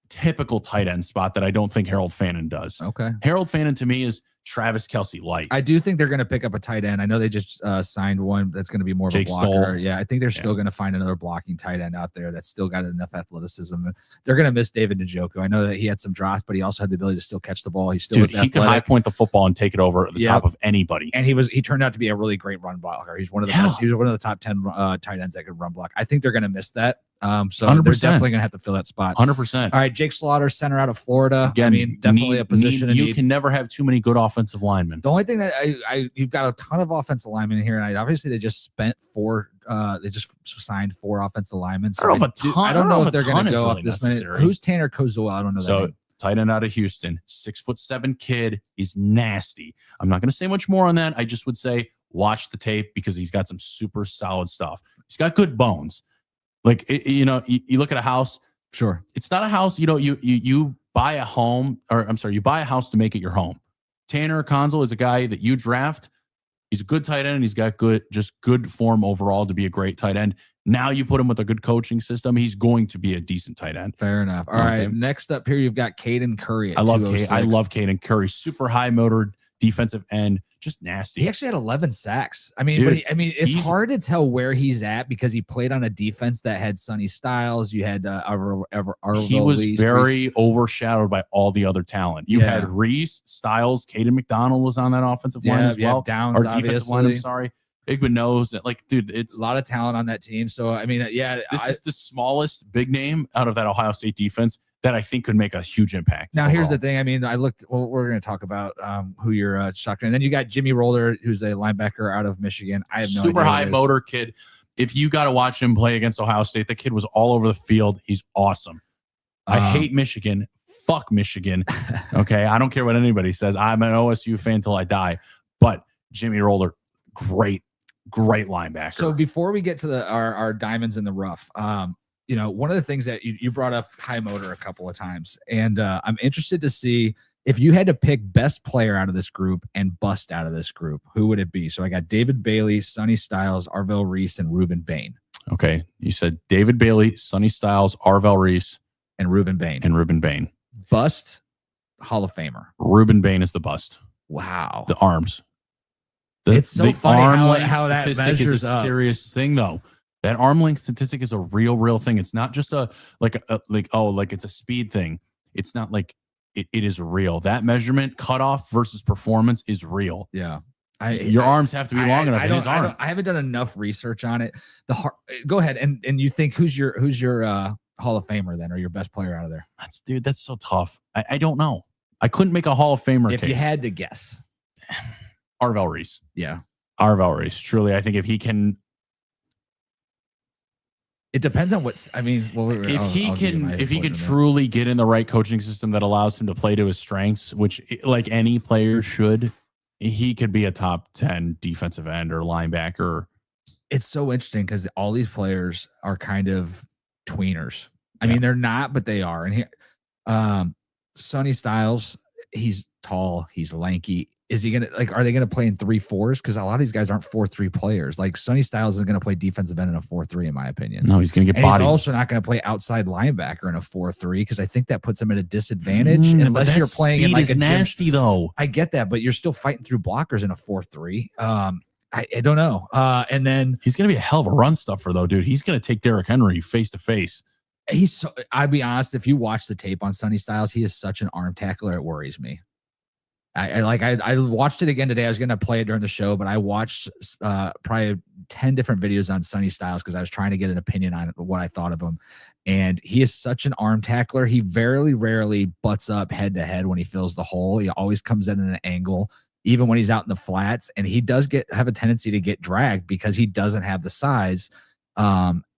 typical tight end spot that I don't think Harold Fannin does. Okay. Harold Fannin to me is Travis Kelce light. I do think they're going to pick up a tight end. I know they just signed one that's going to be more of Jake a blocker. Stoll. Yeah, I think they're still going to find another blocking tight end out there that's still got enough athleticism. They're going to miss David Njoku. I know that he had some drops, but he also had the ability to still catch the ball. He still was he can high point the football and take it over at the top of anybody. And he turned out to be a really great run blocker. He's one of the best. He was one of the top 10 tight ends that could run block. I think they're going to miss that. So 100%. they're definitely going to have to fill that spot. 100%. All right, Jake Slaughter, center out of Florida. Again, I mean, definitely a position. You can never have too many good offensive linemen. The only thing that you've got a ton of offensive linemen here, and obviously they just spent they just signed 4 offensive linemen. So I don't know if they're going to go up this many. Who's Tanner Kozul? I don't know. So tight end out of Houston, 6'7" kid is nasty. I'm not going to say much more on that. I just would say watch the tape because he's got some super solid stuff. He's got good bones. Like, you look at a house. Sure. It's not a house. You buy a home, or I'm sorry, you buy a house to make it your home. Tanner Konzel is a guy that you draft. He's a good tight end. And he's got good form overall to be a great tight end. Now you put him with a good coaching system, he's going to be a decent tight end. Fair enough. All right. Next up here, you've got Caden Curry. I love Caden Curry. Super high motored defensive end, just nasty. He actually had 11 sacks. I mean, dude, it's hard to tell where he's at because he played on a defense that had Sonny Styles. You had he was very overshadowed by all the other talent. You had Reese, Styles, Caden McDonald was on that offensive line as well. Downs, defensive line. I'm sorry. Igman knows that, dude, it's a lot of talent on that team. So I mean, this is the smallest big name out of that Ohio State defense that I think could make a huge impact. Now, overall. Here's the thing. I mean, I looked. Well, we're going to talk about who you're shocked, and then you got Jimmy Roller, who's a linebacker out of Michigan. I have no idea. Super high motor kid. If you got to watch him play against Ohio State, the kid was all over the field. He's awesome. I hate Michigan. Fuck Michigan. Okay, I don't care what anybody says. I'm an OSU fan till I die. But Jimmy Roller, great linebacker. So before we get to our diamonds in the rough, one of the things that you brought up high motor a couple of times, and I'm interested to see if you had to pick best player out of this group and bust out of this group, who would it be? So I got David Bailey, Sonny Styles, Arvell Reese, and Ruben Bain. Okay. You said David Bailey, Sonny Styles, Arvell Reese, and Ruben Bain. Bust, Hall of Famer. Ruben Bain is the bust. Wow. The arms. It's so funny how that measures is a up. Serious thing though. That arm length statistic is a real thing. It's not just like it's a speed thing. It's not like it is real. That measurement cutoff versus performance is real. Yeah. Your arms have to be long enough. I haven't done enough research on it. Go ahead and you think who's your Hall of Famer then, or your best player out of there? That's so tough. I don't know. I couldn't make a Hall of Famer if case. You had to guess. Arvell Reese. Yeah. Arvell Reese. Truly, I think if he can. It depends on what's. I mean, if he can truly get in the right coaching system that allows him to play to his strengths, which like any player should, he could be a top 10 defensive end or linebacker. It's so interesting because all these players are kind of tweeners. I mean, they're not, but they are. And Sonny Styles, he's tall, he's lanky. Is he gonna are they gonna play in 3-4s? Because a lot of these guys aren't 4-3 players. Like Sonny Styles isn't gonna play defensive end in a 4-3, in my opinion. No, he's gonna get bodied. He's also not gonna play outside linebacker in a 4-3 because I think that puts him at a disadvantage unless you're playing in like a nasty though. I get that, but you're still fighting through blockers in a 4-3. I don't know. And then he's gonna be a hell of a run stuffer though, dude. He's gonna take Derrick Henry face to face. I'd be honest, if you watch the tape on Sonny Styles, he is such an arm tackler, it worries me. I watched it again today. I was going to play it during the show, but I watched probably 10 different videos on Sonny Styles because I was trying to get an opinion on what I thought of him. And he is such an arm tackler. He very rarely butts up head to head when he fills the hole. He always comes in an angle, even when he's out in the flats. And he does have a tendency to get dragged because he doesn't have the size.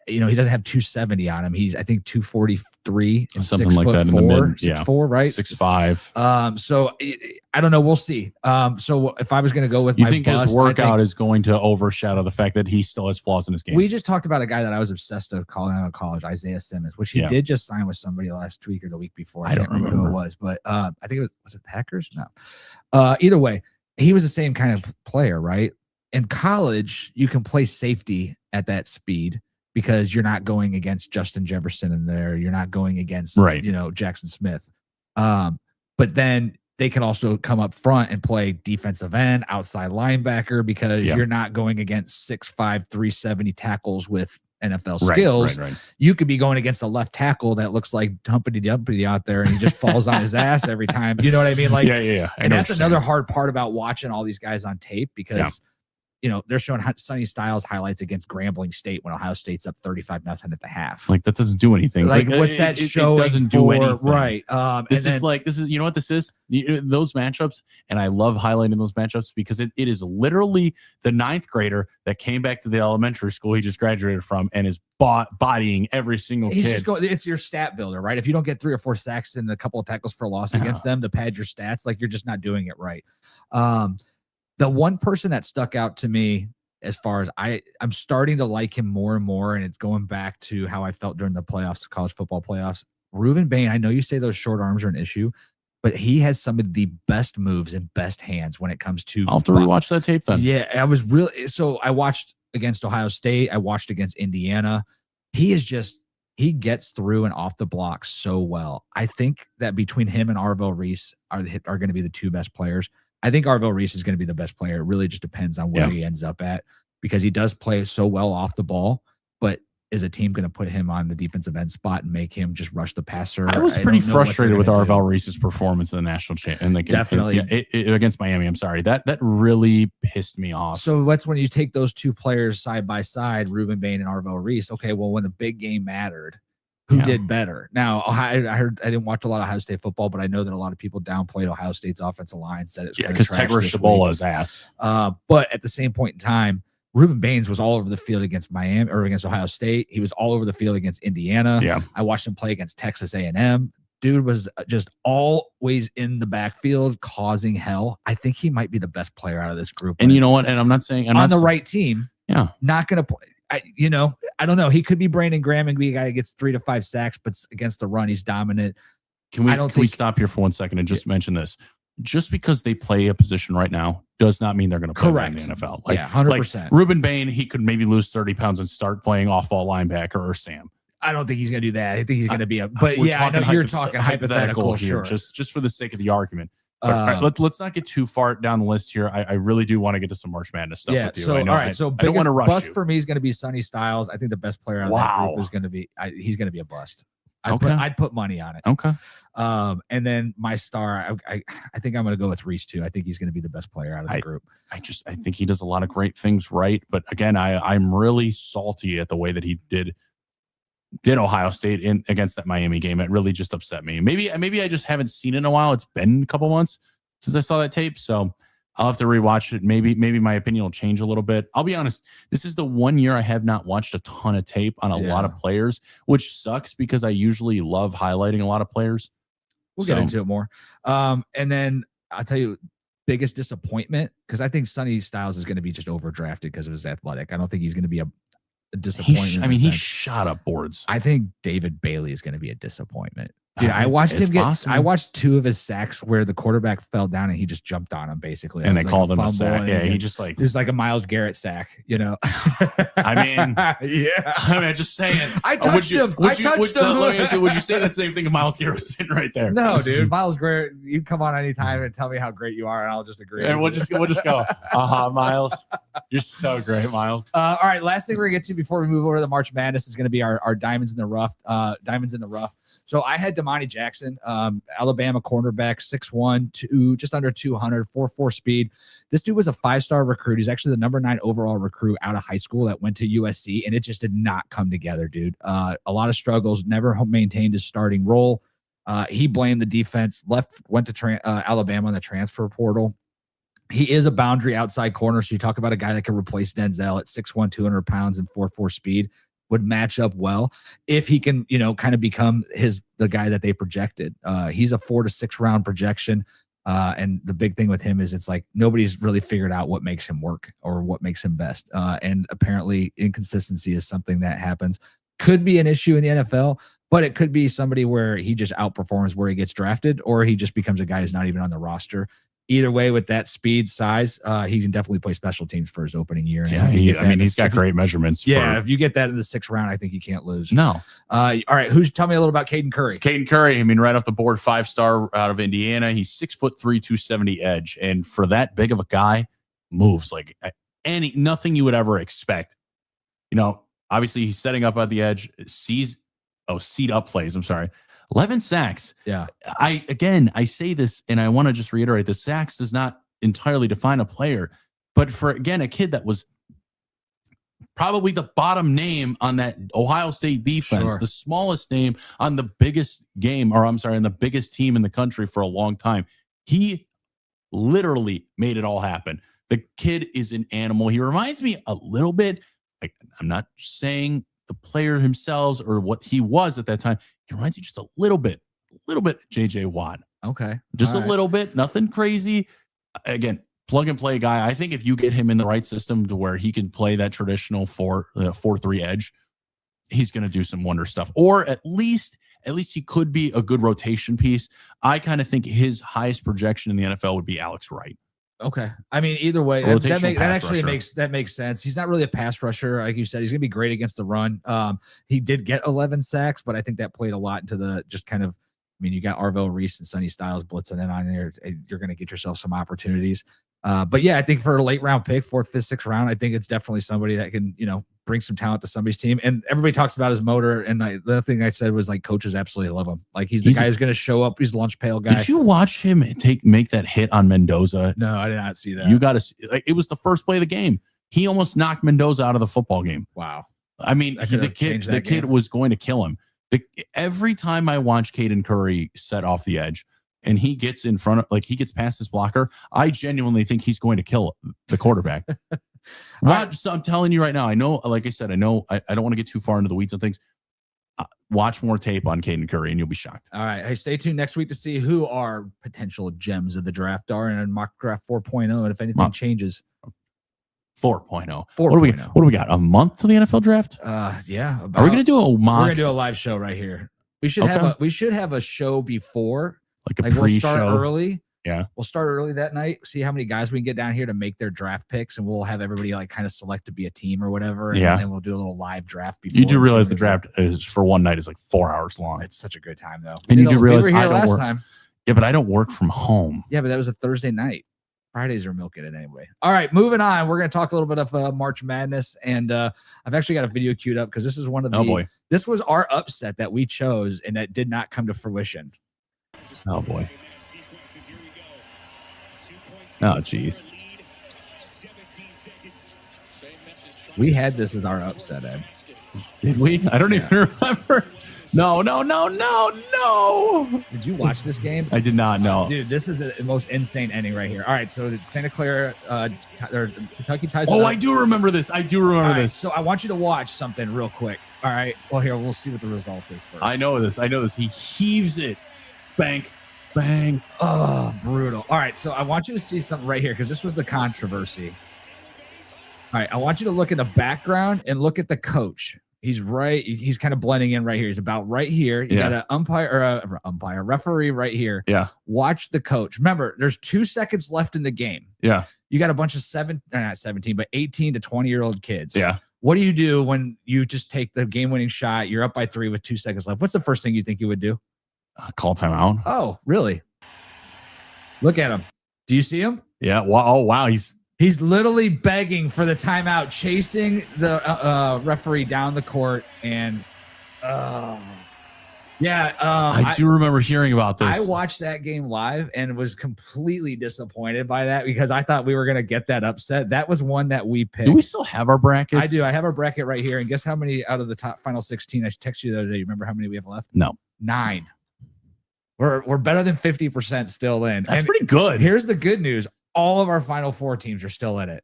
He doesn't have 270 on him. He's, I think, 243 and something like that in the mid, 6'4", right? 6'5". So I don't know. We'll see. So if I was going to go with, you think his workout is going to overshadow the fact that he still has flaws in his game? We just talked about a guy that I was obsessed with calling out of college, Isaiah Simmons, which he did just sign with somebody last week or the week before. I don't remember who it was, but I think it was it Packers? No. Either way, he was the same kind of player, right? In college, you can play safety at that speed because you're not going against Justin Jefferson in there. You're not going against, Jackson Smith. But then they can also come up front and play defensive end, outside linebacker, because you're not going against 6'5", 370 tackles with NFL skills. Right. You could be going against a left tackle that looks like Humpty Dumpty out there, and he just falls on his ass every time. You know what I mean? Like, And that's another hard part about watching all these guys on tape, because they're showing Sonny Styles highlights against Grambling State when Ohio State's up 35-0 at the half. Like, that doesn't do anything. Like what's that showing? It doesn't do anything. Right. This is, you know what this is? Those matchups, and I love highlighting those matchups because it is literally the 9th grader that came back to the elementary school he just graduated from and is bodying every single kid. It's your stat builder, right? If you don't get 3 or 4 sacks and a couple of tackles for loss against them to pad your stats, like, you're just not doing it right. The one person that stuck out to me, as far as I'm starting to like him more and more, and it's going back to how I felt during the playoffs, college football playoffs. Ruben Bain, I know you say those short arms are an issue, but he has some of the best moves and best hands when it comes to. I'll have to rewatch that tape then. Yeah, I watched against Ohio State. I watched against Indiana. He gets through and off the block so well. I think that between him and Arvell Reese are going to be the 2 best players. I think Arvell Reese is going to be the best player. It really just depends on where he ends up at, because he does play so well off the ball. But is a team going to put him on the defensive end spot and make him just rush the passer? I was pretty frustrated with Arvell Reese's performance in the national championship. Definitely. Against Miami. I'm sorry. That really pissed me off. So that's when you take those 2 players side by side, Ruben Bain and Arvell Reese. Okay, well, when the big game mattered, who did better? Now, I didn't watch a lot of Ohio State football, but I know that a lot of people downplayed Ohio State's offensive line, said it was because Tegra Shabola's ass. But at the same point in time, Ruben Baines was all over the field against Miami or against Ohio State. He was all over the field against Indiana. Yeah. I watched him play against Texas A&M. Dude was just always in the backfield causing hell. I think he might be the best player out of this group. And you know what? And I'm not saying on the right team. Yeah. Not going to play. I don't know. He could be Brandon Graham and be a guy that gets 3 to 5 sacks, but against the run, he's dominant. Can we stop here for 1 second and just mention this? Just because they play a position right now does not mean they're going to play in the NFL. 100%. Like Ruben Bain, he could maybe lose 30 pounds and start playing off-ball linebacker or Sam. I don't think he's going to do that. I think he's going to be you're talking hypothetical here, sure. Just for the sake of the argument. Let's not get too far down the list here. I really do want to get to some March Madness stuff with you. So, I don't want to rush bust you. for me is going to be Sonny Styles. I think the best player out of that group is going to be he's going to be a bust. I'd put money on it. Okay. And then my star, I think I'm going to go with Reese too. I think he's going to be the best player out of the group. I think he does a lot of great things right, but again, I'm really salty at the way that he did Ohio State against that Miami game. It really just upset me. Maybe I just haven't seen it in a while. It's been a couple months since I saw that tape, so I'll have to rewatch it. Maybe my opinion will change a little bit. I'll be honest. This is the 1 year I have not watched a ton of tape on a lot of players, which sucks because I usually love highlighting a lot of players. We'll get into it more. And then I'll tell you, biggest disappointment, because I think Sonny Styles is going to be just overdrafted because of his athletic. I don't think he's going to be a disappointment. He shot up boards. I think David Bailey is going to be a disappointment. Dude, I watched him get. I watched 2 of his sacks where the quarterback fell down and he just jumped on him basically, and they called him a sack. Yeah, he just it was like a Myles Garrett sack, I mean, yeah. I mean, just saying. I touched him. Let me ask you, would you say that same thing if Myles Garrett was sitting right there? No, dude. Myles Garrett, you come on anytime and tell me how great you are, and I'll just agree. And we'll just go. Myles, you're so great, Myles. All right, last thing we're gonna get to before we move over to the March Madness is gonna be our diamonds in the rough. Diamonds in the rough. So I had Damani Jackson, Alabama cornerback, 6'1", just under 200, 4.4 speed. This dude was a 5-star recruit. He's actually the number 9 overall recruit out of high school that went to USC, and it just did not come together, dude. A lot of struggles, never maintained his starting role. He blamed the defense, went to Alabama in the transfer portal. He is a boundary outside corner, so you talk about a guy that can replace Denzel at 6'1", 200 pounds and 4.4 speed. Would match up well if he can, kind of become the guy that they projected. He's a 4 to 6 round projection. And the big thing with him is it's like nobody's really figured out what makes him work or what makes him best. And apparently inconsistency is something that happens. Could be an issue in the NFL, but it could be somebody where he just outperforms where he gets drafted, or he just becomes a guy who's not even on the roster. either way, with that speed, size, he can definitely play special teams for his opening year. And Yeah, he's got great measurements. Yeah, if you get that in the 6th round, I think you can't lose. No. All right, tell me a little about Caden Curry. It's Caden Curry. I mean, right off the board, 5-star out of Indiana. He's 6'3", 270 edge, and for that big of a guy, moves like nothing you would ever expect. Obviously he's setting up at the edge, seed up plays. I'm sorry. 11 sacks. Yeah. I say this, and I want to just reiterate, the sacks does not entirely define a player, but for, again, a kid that was probably the bottom name on that Ohio State defense, the smallest name on the biggest game, or I'm sorry, on the biggest team in the country for a long time. He literally made it all happen. The kid is an animal. He reminds me a little bit, like, I'm not saying the player himself or what he was at that time. He reminds you just a little bit JJ Watt. Okay. Just a little bit, nothing crazy. Again, plug and play guy. I think if you get him in the right system to where he can play that traditional 4-3 edge, he's going to do some wonder stuff. Or at least he could be a good rotation piece. I kind of think his highest projection in the NFL would be Alex Wright. Okay. I mean, either way, that makes sense. He's not really a pass rusher. Like you said, he's going to be great against the run. He did get 11 sacks, but I think that played a lot into the just kind of, I mean, you got Arvell Reese and Sonny Styles blitzing in on there. You're going to get yourself some opportunities. But yeah, I think for a late round pick, 4th, 5th, 6th round, I think it's definitely somebody that can, bring some talent to somebody's team. And everybody talks about his motor. And the other thing I said was, like, coaches absolutely love him. Like, he's the guy who's going to show up. He's a lunch pail guy. Did you watch him make that hit on Mendoza? No, I did not see that. You got to see, like, it was the first play of the game. He almost knocked Mendoza out of the football game. Wow. I mean, the kid was going to kill him. Every time I watch Caden Curry set off the edge and he gets in front of, like, he gets past his blocker, I genuinely think he's going to kill the quarterback. So I'm telling you right now, I know, like I said, I don't want to get too far into the weeds on things. Watch more tape on Caden Curry and you'll be shocked. All right. Hey, stay tuned next week to see who our potential gems of the draft are in mock draft 4.0. And if anything changes. 4.0. What do we got? A month to the NFL draft? Yeah. Are we going to do a mock? We're going to do a live show right here. We should have a show before, like a pre-show. We'll start early. Yeah. We'll start early that night, see how many guys we can get down here to make their draft picks, and we'll have everybody like kind of select to be a team or whatever. And then we'll do a little live draft before. You do realize the draft is for one night is like 4 hours long. It's such a good time though. And you do realize I don't work. Time. Yeah, but I don't work from home. Yeah, but that was a Thursday night. Fridays are milking it anyway. All right, moving on. We're going to talk a little bit of March Madness, and I've actually got a video queued up because this is one of the. This was our upset that we chose, and that did not come to fruition. Oh boy. Oh, geez. We had this as our upset, Ed. Did we? I don't even remember. No. Did you watch this game? I did not know. Dude, this is the most insane ending right here. All right, so the Santa Clara or Kentucky ties. Oh, I do remember this. This. So I want you to watch something real quick. All right. Well, here, we'll see what the result is first. I know this. He heaves it. Bank. Bang. Oh, brutal. All right, so I want you to see something right here because this was the controversy. All right, I want you to look at the background and look at the coach. He's kind of blending in right here. He's about right here. You got a referee right here. Yeah. Watch the coach. Remember, there's 2 seconds left in the game. Yeah. You got a bunch of 18 to 20-year-old kids. Yeah. What do you do when you just take the game-winning shot? You're up by 3 with 2 seconds left. What's the first thing you think you would do? Call timeout. Oh, really? Look at him. Do you see him? Yeah. Wow. Wow. He's literally begging for the timeout, chasing the referee down the court, and I do remember hearing about this. I watched that game live and was completely disappointed by that because I thought we were going to get that upset. That was one that we picked. Do we still have our brackets? I do. I have our bracket right here, and guess how many out of the top final 16? I texted you the other day. You remember how many we have left? No. 9. We're better than 50% still in. That's pretty good. Here's the good news. All of our final 4 teams are still in it.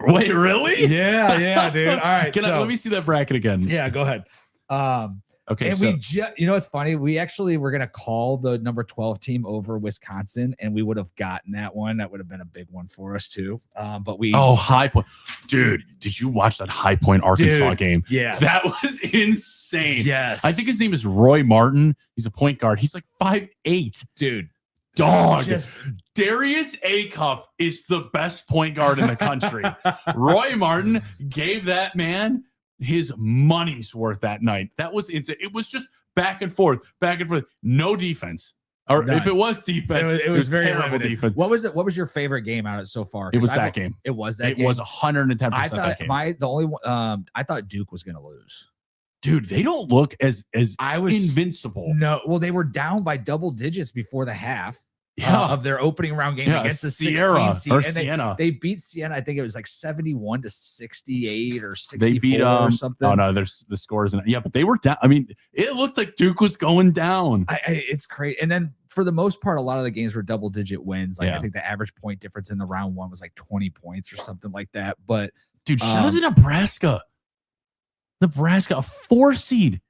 Wait, really? Yeah, dude. All right. Let me see that bracket again. Yeah, go ahead. Okay. And it's funny. We actually were going to call the number 12 team over Wisconsin, and we would have gotten that one. That would have been a big one for us too. High Point. Dude, did you watch that High Point Arkansas game? Yes. That was insane. Yes. I think his name is Roy Martin. He's a point guard. He's like 5'8". Dude. Dog. Darius Acuff is the best point guard in the country. Roy Martin gave that man his money's worth that night. That was insane. It was just back and forth. No defense. Or None. If it was defense, it was very terrible limited. defense. What was your favorite game out of it so far? It was that game. It was that game. It was 110% I thought that game. the only one I thought Duke was going to lose. Dude, they don't look as invincible. No, well, they were down by double digits before the half of their opening round game against the Sierra 16 seed. Siena. They beat Siena. I think it was like 71-68 or 64 they beat or something. Oh no, there's the scores in it. Yeah, but they were down. I mean, it looked like Duke was going down. It's crazy. And then for the most part, a lot of the games were double digit wins. Like I think the average point difference in the round one was like 20 points or something like that. But dude, shout out to Nebraska. Nebraska, a 4 seed.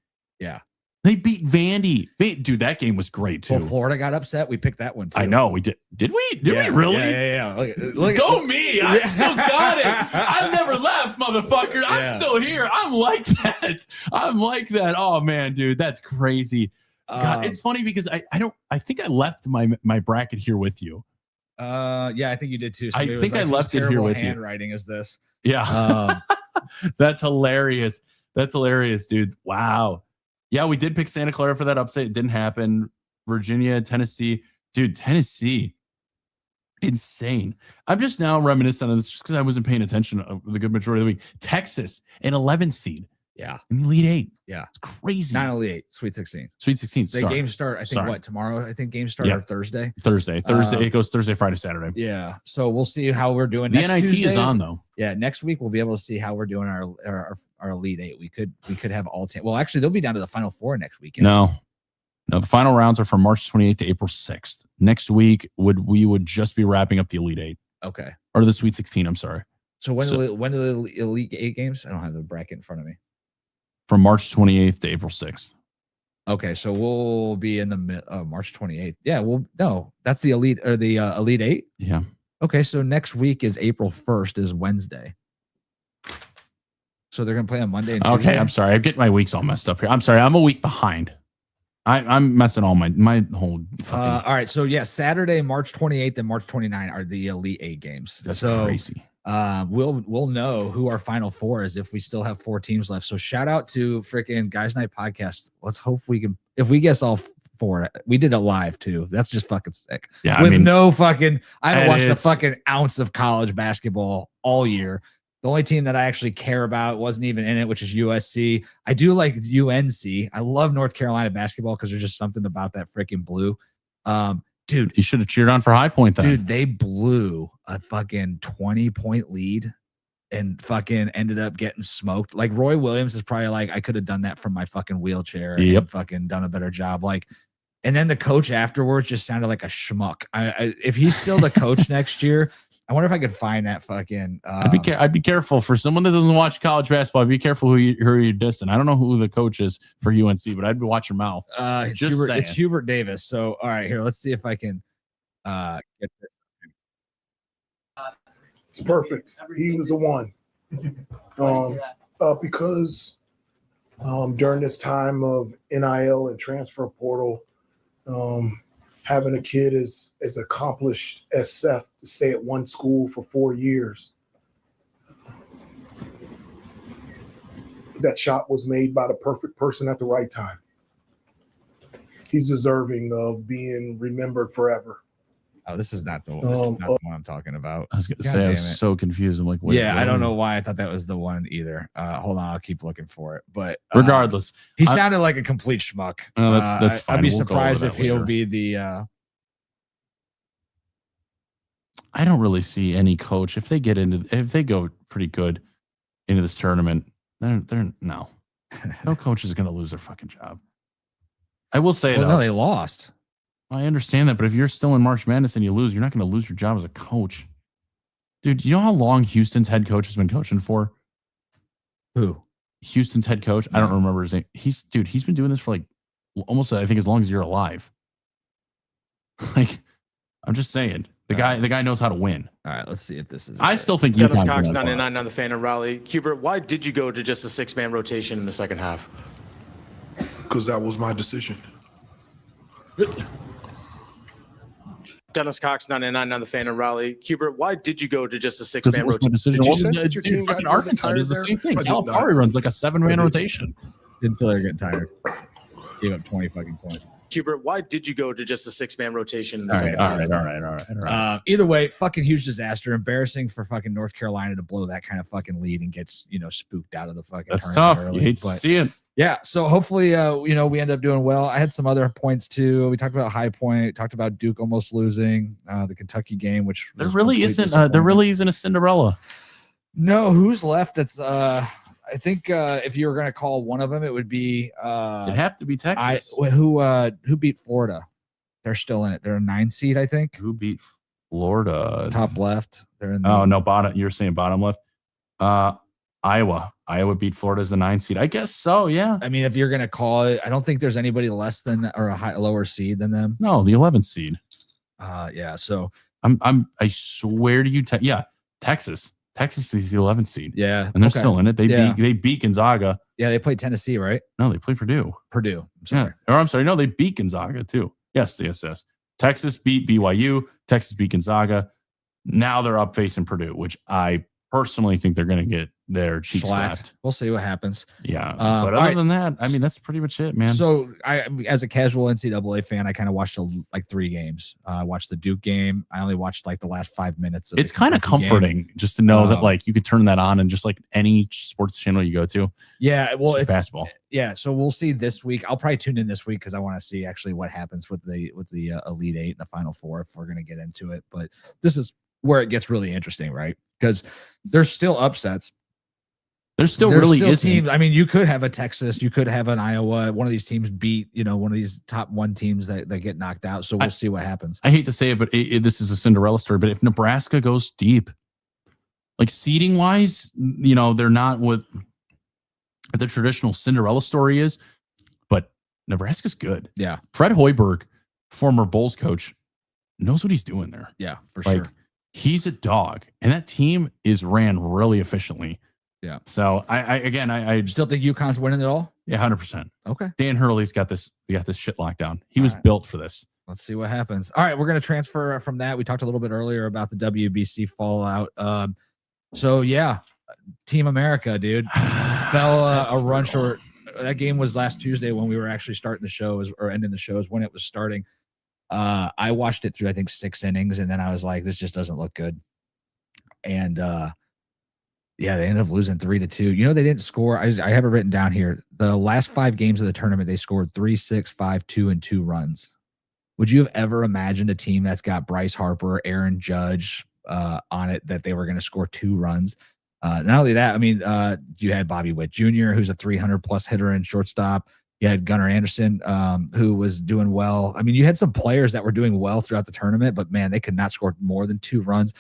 Yeah. They beat Vandy. Dude, that game was great too. Well, Florida got upset. We picked that one too. I know we did. Did we? Did we really? Yeah. Look Go me! I still got it. I never left, motherfucker. I'm still here. I'm like that. Oh man, dude, that's crazy. God, it's funny because I think I left my bracket here with you. Yeah, I think you did too. I think I left it here with you. Handwriting is this? Yeah. That's hilarious. That's hilarious, dude. Wow. Yeah, we did pick Santa Clara for that upset. It didn't happen. Virginia, Tennessee. Dude, Tennessee. Insane. I'm just now reminiscent of this just because I wasn't paying attention the good majority of the week. Texas, an 11 seed. Yeah. In the Elite 8. Yeah. It's crazy. Not Elite 8, Sweet 16. Sweet 16. The games start, I think, tomorrow? I think games start or Thursday? Thursday. It goes Thursday, Friday, Saturday. Yeah. So we'll see how we're doing the next NIT Tuesday. Is on, though. Yeah. Next week, we'll be able to see how we're doing our Elite 8. We could have all 10. Well, actually, they'll be down to the Final Four next weekend. No, the final rounds are from March 28th to April 6th. Next week, we would just be wrapping up the Elite 8. Okay. Or the Sweet 16, I'm sorry. So when are the Elite 8 games? I don't have the bracket in front of me. From March 28th to April 6th. Okay, so we'll be in the March 28th. Yeah, that's the Elite or the Elite 8. Yeah. Okay, so next week is April 1st is Wednesday. So they're gonna play on Monday and Tuesday? Okay, I'm sorry. I'm getting my weeks all messed up here. I'm sorry. I'm a week behind. I'm messing all my whole fucking. All right, so yeah, Saturday, March 28th and March 29th are the Elite 8 games. That's crazy. We'll know who our Final Four is if we still have 4 teams left. So shout out to freaking Guys Night Podcast. Let's hope we can, if we guess all 4, we did it live too. That's just fucking sick. Yeah, I haven't watched a fucking ounce of college basketball all year. The only team that I actually care about wasn't even in it, which is USC. I do like UNC. I love North Carolina basketball because there's just something about that freaking blue. Dude, you should have cheered on for High Point then. Dude, they blew a fucking 20-point lead and fucking ended up getting smoked. Like Roy Williams is probably like, I could have done that from my fucking wheelchair and fucking done a better job. Like, and then the coach afterwards just sounded like a schmuck. If he's still the coach next year, I wonder if I could find that fucking. I'd be careful for someone that doesn't watch college basketball. Be careful who you're dissing. I don't know who the coach is for UNC, but I'd be watching your mouth. It's Hubert Davis. So all right, here, let's see if I can get this. It's perfect. He was the one. Because during this time of NIL and transfer portal, having a kid as accomplished as Seth to stay at one school for 4 years. That shot was made by the perfect person at the right time. He's deserving of being remembered forever. Oh, this is not the one. This is not the one I'm talking about. I was going to say, I was so confused. I'm like, wait, yeah, I don't know why I thought that was the one either. Hold on, I'll keep looking for it. But regardless, he sounded like a complete schmuck. No, that's fine. I'd be surprised if he'll be the. I don't really see any coach if they go pretty good into this tournament. They're no coach is going to lose their fucking job. I will say though, no, they lost. I understand that, but if you're still in March Madness and you lose, you're not going to lose your job as a coach. Dude, you know how long Houston's head coach has been coaching for? Who? Houston's head coach? I don't remember his name. He's been doing this for like almost, I think, as long as you're alive. Like, I'm just saying. The guy knows how to win. All right, let's see if this is. I still think Dennis Cox, 99 on the Fan and Raleigh. Hubert, why did you go to just a 6-man rotation in the second half? Because that was my decision. Dennis Cox, 99 on the fan in Raleigh. Hubert, why did you go to just a 6-man was my rotation? decision. Did you Well, sense that your dude, team got fucking a little bit Arkansas tired does the there? same thing. I did not. Calipari runs like a 7-man rotation. Didn't feel they were getting tired. Gave up 20 fucking points. Hubert, why did you go to just a 6-man rotation in the All second right, half? Either way, fucking huge disaster. Embarrassing for fucking North Carolina to blow that kind of fucking lead and gets, spooked out of the fucking That's tournament tough. early. You hate to But see it. yeah, so hopefully, we end up doing well. I had some other points too. We talked about High Point, talked about Duke almost losing the Kentucky game, which There was really complete isn't. disappointment. There really isn't a Cinderella. No, who's left? It's I think if you were going to call one of them, it would be It'd have to be Texas. who beat Florida. They're still in it. They're a 9 seed, I think. Who beat Florida? Top left. They're in. Oh no, bottom. You're saying bottom left. Iowa. Iowa beat Florida as the 9 seed. I guess so. Yeah. I mean, if you're going to call it, I don't think there's anybody less than or a lower seed than them. No, the 11th seed. Yeah. So I swear to you, Texas. Texas is the 11th seed. yeah, And they're okay. still in it. They beat Gonzaga. Yeah, they played Tennessee, right? No, they play Purdue. Purdue. I'm sorry. Yeah. Or I'm sorry. No, they beat Gonzaga too. Yes. Texas beat BYU. Texas beat Gonzaga. Now they're up facing Purdue, which I personally think they're going to get their cheeks slapped. We'll see what happens. Yeah. But other than that, I mean, that's pretty much it, man. So I, as a casual NCAA fan, I kind of watched like 3 games. I watched the Duke game. I only watched like the last 5 minutes. It's kind of comforting just to know that like you could turn that on and just like any sports channel you go to. Yeah. Well, it's basketball. Yeah. So we'll see this week. I'll probably tune in this week because I want to see actually what happens with the Elite 8 and the Final Four if we're going to get into it. But this is where it gets really interesting, right? Because there's still upsets. There's still teams. I mean, you could have a Texas, you could have an Iowa. One of these teams beat, one of these top 1 teams that get knocked out. So we'll see what happens. I hate to say it, but this is a Cinderella story. But if Nebraska goes deep, like seeding wise, they're not what the traditional Cinderella story is. But Nebraska's good. Yeah. Fred Hoiberg, former Bulls coach, knows what he's doing there. Yeah, for sure. He's a dog, and that team is ran really efficiently. Yeah. So I still think UConn's winning it all. Yeah, 100%. Okay. Dan Hurley's got this. He got this shit locked down. He was built for this. Let's see what happens. All right, we're going to transfer from that. We talked a little bit earlier about the WBC fallout. So yeah, Team America, dude, fell a run short. That game was last Tuesday when we were actually starting the shows or ending the shows when it was starting. I watched it through, I think 6 innings, and then I was like, this just doesn't look good. And yeah, they ended up losing 3-2. They didn't score. I have it written down here. The last 5 games of the tournament, they scored 3, 6, 5, 2, and 2 runs. Would you have ever imagined a team that's got Bryce Harper, Aaron Judge on it that they were going to score 2 runs? Not only that, I mean, you had Bobby Witt Jr., who's a 300-plus hitter and shortstop. You had Gunnar Anderson, who was doing well. I mean, you had some players that were doing well throughout the tournament, but man, they could not score more than 2 runs.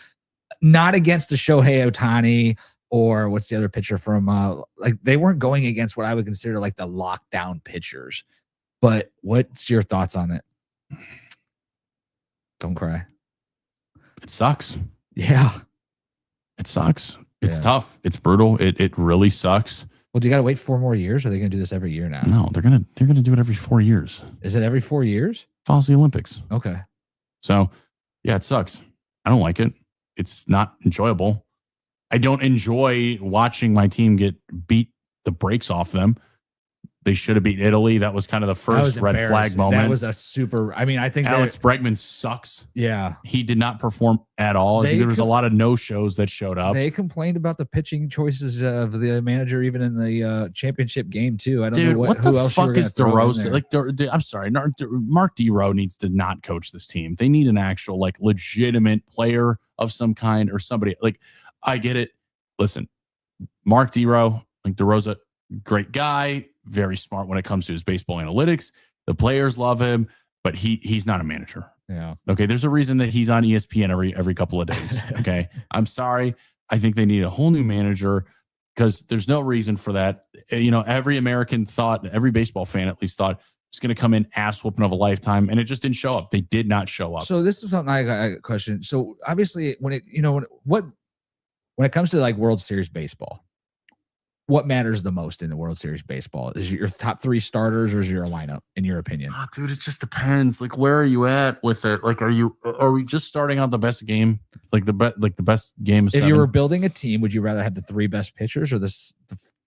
Not against the Shohei Ohtani or what's the other pitcher from they weren't going against what I would consider like the lockdown pitchers. But what's your thoughts on it? Don't cry. It sucks. Yeah. It sucks. It's tough. It's brutal. It really sucks. Well, do you got to wait 4 more years? Or are they going to do this every year now? No, they're gonna do it every 4 years. Is it every 4 years? Follows the Olympics. Okay. So, yeah, it sucks. I don't like it. It's not enjoyable. I don't enjoy watching my team get beat the brakes off them. They should have beat Italy. That was kind of the first red flag moment. That was a super. I mean, I think Alex Bregman sucks. Yeah, he did not perform at all. There was a lot of no shows that showed up. They complained about the pitching choices of the manager, even in the championship game too. I don't know what who the else fuck is DeRosa? Like, I'm sorry, Mark DeRoe needs to not coach this team. They need an actual like legitimate player of some kind or somebody. Like, I get it. Listen, Mark DeRoe, like DeRosa, great guy. Very smart when it comes to his baseball analytics. The players love him, but he's not a manager. Yeah. Okay. There's a reason that he's on ESPN every couple of days. Okay. I'm sorry. I think they need a whole new manager because there's no reason for that. Every American thought, every baseball fan at least thought it's going to come in ass whooping of a lifetime, and it just didn't show up. They did not show up. So this is something I got a question. So obviously when it comes to like World Series baseball, what matters the most in the World Series baseball? Is it your top 3 starters or is it your lineup, in your opinion? Oh, dude, it just depends. Like, where are you at with it? Like, are we just starting out the best game, like the best game of If 7? you were building a team, would you rather have the 3 best pitchers or the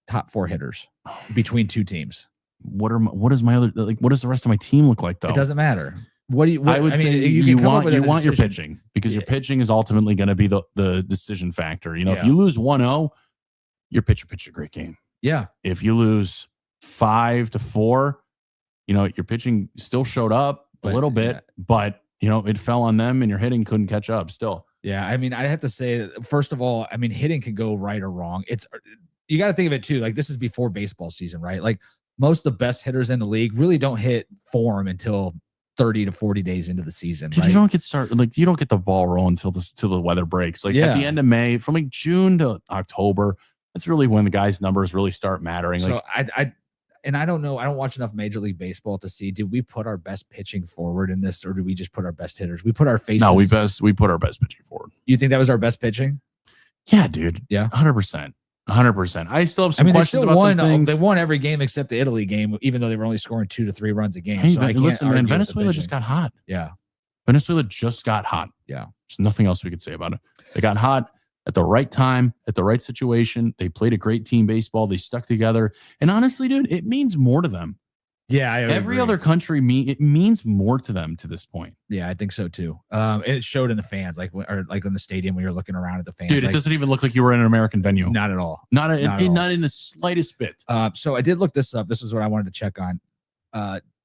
top 4 hitters between 2 teams? What does the rest of my team look like though? It doesn't matter. I would say you want your pitching, because your pitching is ultimately going to be the decision factor. If you lose 1-0, your pitcher pitched a great game. Yeah. If you lose 5-4, your pitching still showed up a little bit, but it fell on them and your hitting couldn't catch up still. Yeah. I mean, I have to say that, first of all, I mean, hitting could go right or wrong. You got to think of it too. Like, this is before baseball season, right? Like, most of the best hitters in the league really don't hit form until 30 to 40 days into the season. Dude, right? You don't get the ball rolling until the weather breaks. Like, at the end of May, from like June to October, that's really when the guys' numbers really start mattering. So like, I don't know. I don't watch enough Major League Baseball to see, did we put our best pitching forward in this, or do we just put our best hitters? We put our faces. No, we put our best pitching forward. You think that was our best pitching? Yeah, dude. Yeah. 100%. 100%. I still have some questions about some things. They won every game except the Italy game, even though they were only scoring 2 to 3 runs a game. Hey, so listen, man, Venezuela just got hot. Yeah. Venezuela just got hot. Yeah. There's nothing else we could say about it. They got hot at the right time, at the right situation. They played a great team baseball. They stuck together. And honestly, dude, it means more to them. Yeah, every other country, it means more to them to this point. Yeah, I think so too. And it showed in the fans, like in the stadium when you're looking around at the fans. Dude, it doesn't even look like you were in an American venue. Not at all. Not in the slightest bit. So I did look this up. This is what I wanted to check on.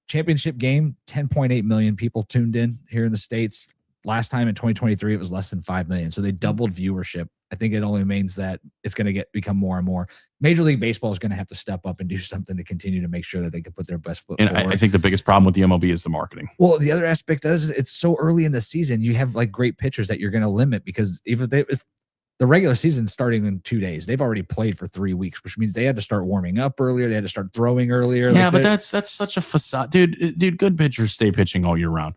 Championship game, 10.8 million people tuned in here in the States. Last time in 2023, it was less than 5 million. So they doubled viewership. I think it only means that it's going to become more and more. Major League Baseball is going to have to step up and do something to continue to make sure that they can put their best foot forward. I think the biggest problem with the MLB is the marketing. Well, the other aspect is it's so early in the season. You have like great pitchers that you're going to limit, because if the regular season starting in 2 days, they've already played for 3 weeks, which means they had to start warming up earlier. They had to start throwing earlier. Yeah, but that's such a facade, dude. Good pitchers stay pitching all year round.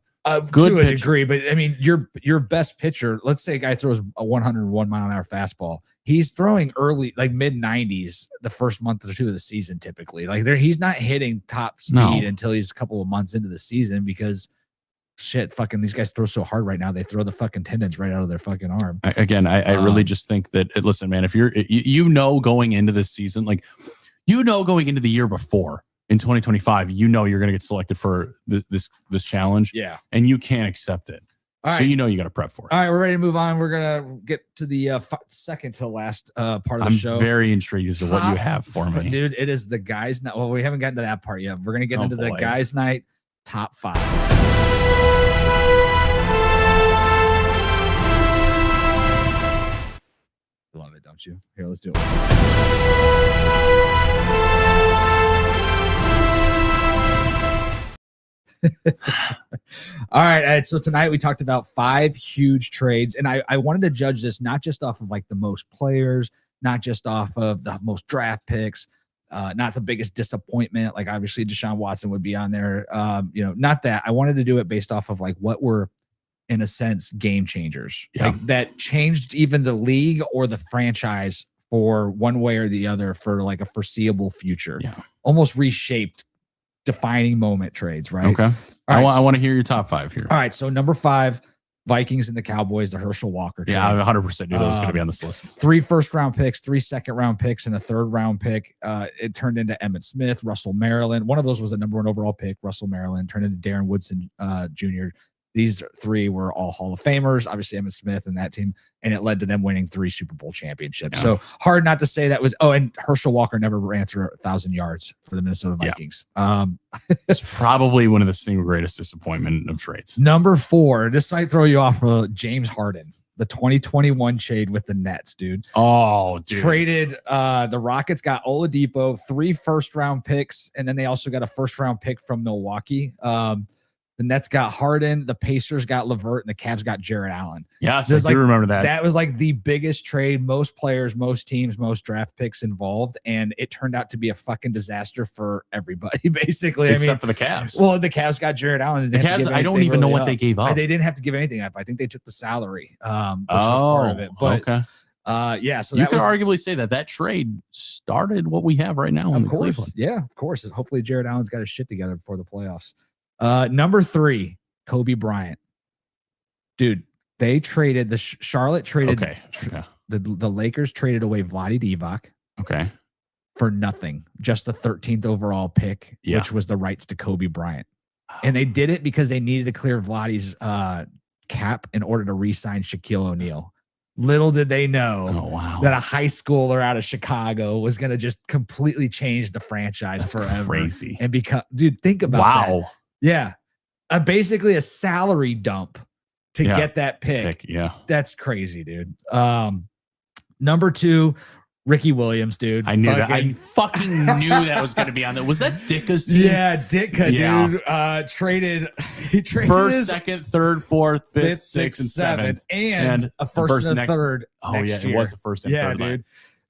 Good to a degree, but I mean, your best pitcher, let's say a guy throws a 101 mile an hour fastball. He's throwing early, like mid 90s, the first month or 2 of the season, typically. Like he's not hitting top speed until he's a couple of months into the season, because fucking these guys throw so hard right now. They throw the fucking tendons right out of their fucking arm. I really just think that, listen, man, if you're, going into this season, like, going into the year before, in 2025, you're going to get selected for this challenge. Yeah. And you can't accept it. All right. So you got to prep for it. All right, we're ready to move on. We're going to get to the second to last part of the show. I'm very intrigued as to what you have for me. Dude, it is the guys' night. Well, we haven't gotten to that part yet. We're going to get into the guys' night top 5. Love it, don't you? Here, let's do it. All right. So tonight we talked about 5 huge trades, and I wanted to judge this not just off of like the most players, not just off of the most draft picks, not the biggest disappointment. Like obviously Deshaun Watson would be on there. Not that. I wanted to do it based off of like what were, in a sense, game changers, like that changed even the league or the franchise for one way or the other for like a foreseeable future. Yeah. Almost reshaped, defining moment trades, right? Okay. I want to hear your top 5 here. All right. So number 5, Vikings and the Cowboys, the Herschel Walker trade. Yeah, I 100% knew that was going to be on this list. 3 first-round picks, 3 second-round picks, and a third-round pick. It turned into Emmitt Smith, Russell Maryland. One of those was a number 1 overall pick, Russell Maryland. Turned into Darren Woodson Jr. These 3 were all Hall of Famers, obviously Emmitt Smith and that team, and it led to them winning 3 Super Bowl championships. So hard not to say that was. Oh, and Herschel Walker never ran through 1,000 yards for the Minnesota Vikings. It's probably one of the single greatest disappointment of trades. Number 4, this might throw you off. James Harden, the 2021 trade with the Nets, dude. Oh, dude. Traded. The Rockets got Oladipo, 3 first-round picks, and then they also got a first-round pick from Milwaukee. The Nets got Harden, the Pacers got LeVert, and the Cavs got Jarrett Allen. Yes, I do remember that. That was like the biggest trade, most players, most teams, most draft picks involved, and it turned out to be a fucking disaster for everybody, basically. Except for the Cavs. Well, the Cavs got Jarrett Allen. The Cavs, I don't even know what they gave up. They didn't have to give anything up. I think they took the salary, which was part of it. But, okay. Yeah, so you that could was, arguably say that trade started what we have right now in of course, Cleveland. yeah, of course. Hopefully, Jared Allen's got his shit together before the playoffs. Number 3, Kobe Bryant. Dude, they traded Charlotte traded. Okay. The Lakers traded away Vlade Divac. Okay. For nothing, just the 13th overall pick, which was the rights to Kobe Bryant. And they did it because they needed to clear Vladdy's cap in order to re-sign Shaquille O'Neal. Little did they know that a high schooler out of Chicago was going to just completely change the franchise forever. Crazy. And become, dude, think about that. Yeah. Basically a salary dump to get that pick. Yeah. That's crazy, dude. Number 2, Ricky Williams, dude. I knew that. I fucking knew that was going to be on there. Was that Dicka's team? Yeah, Ditka, dude. Traded. He traded first, second, third, fourth, fifth, sixth, and seventh, and a first and a third. Next year. It was a first and third. Dude. Line.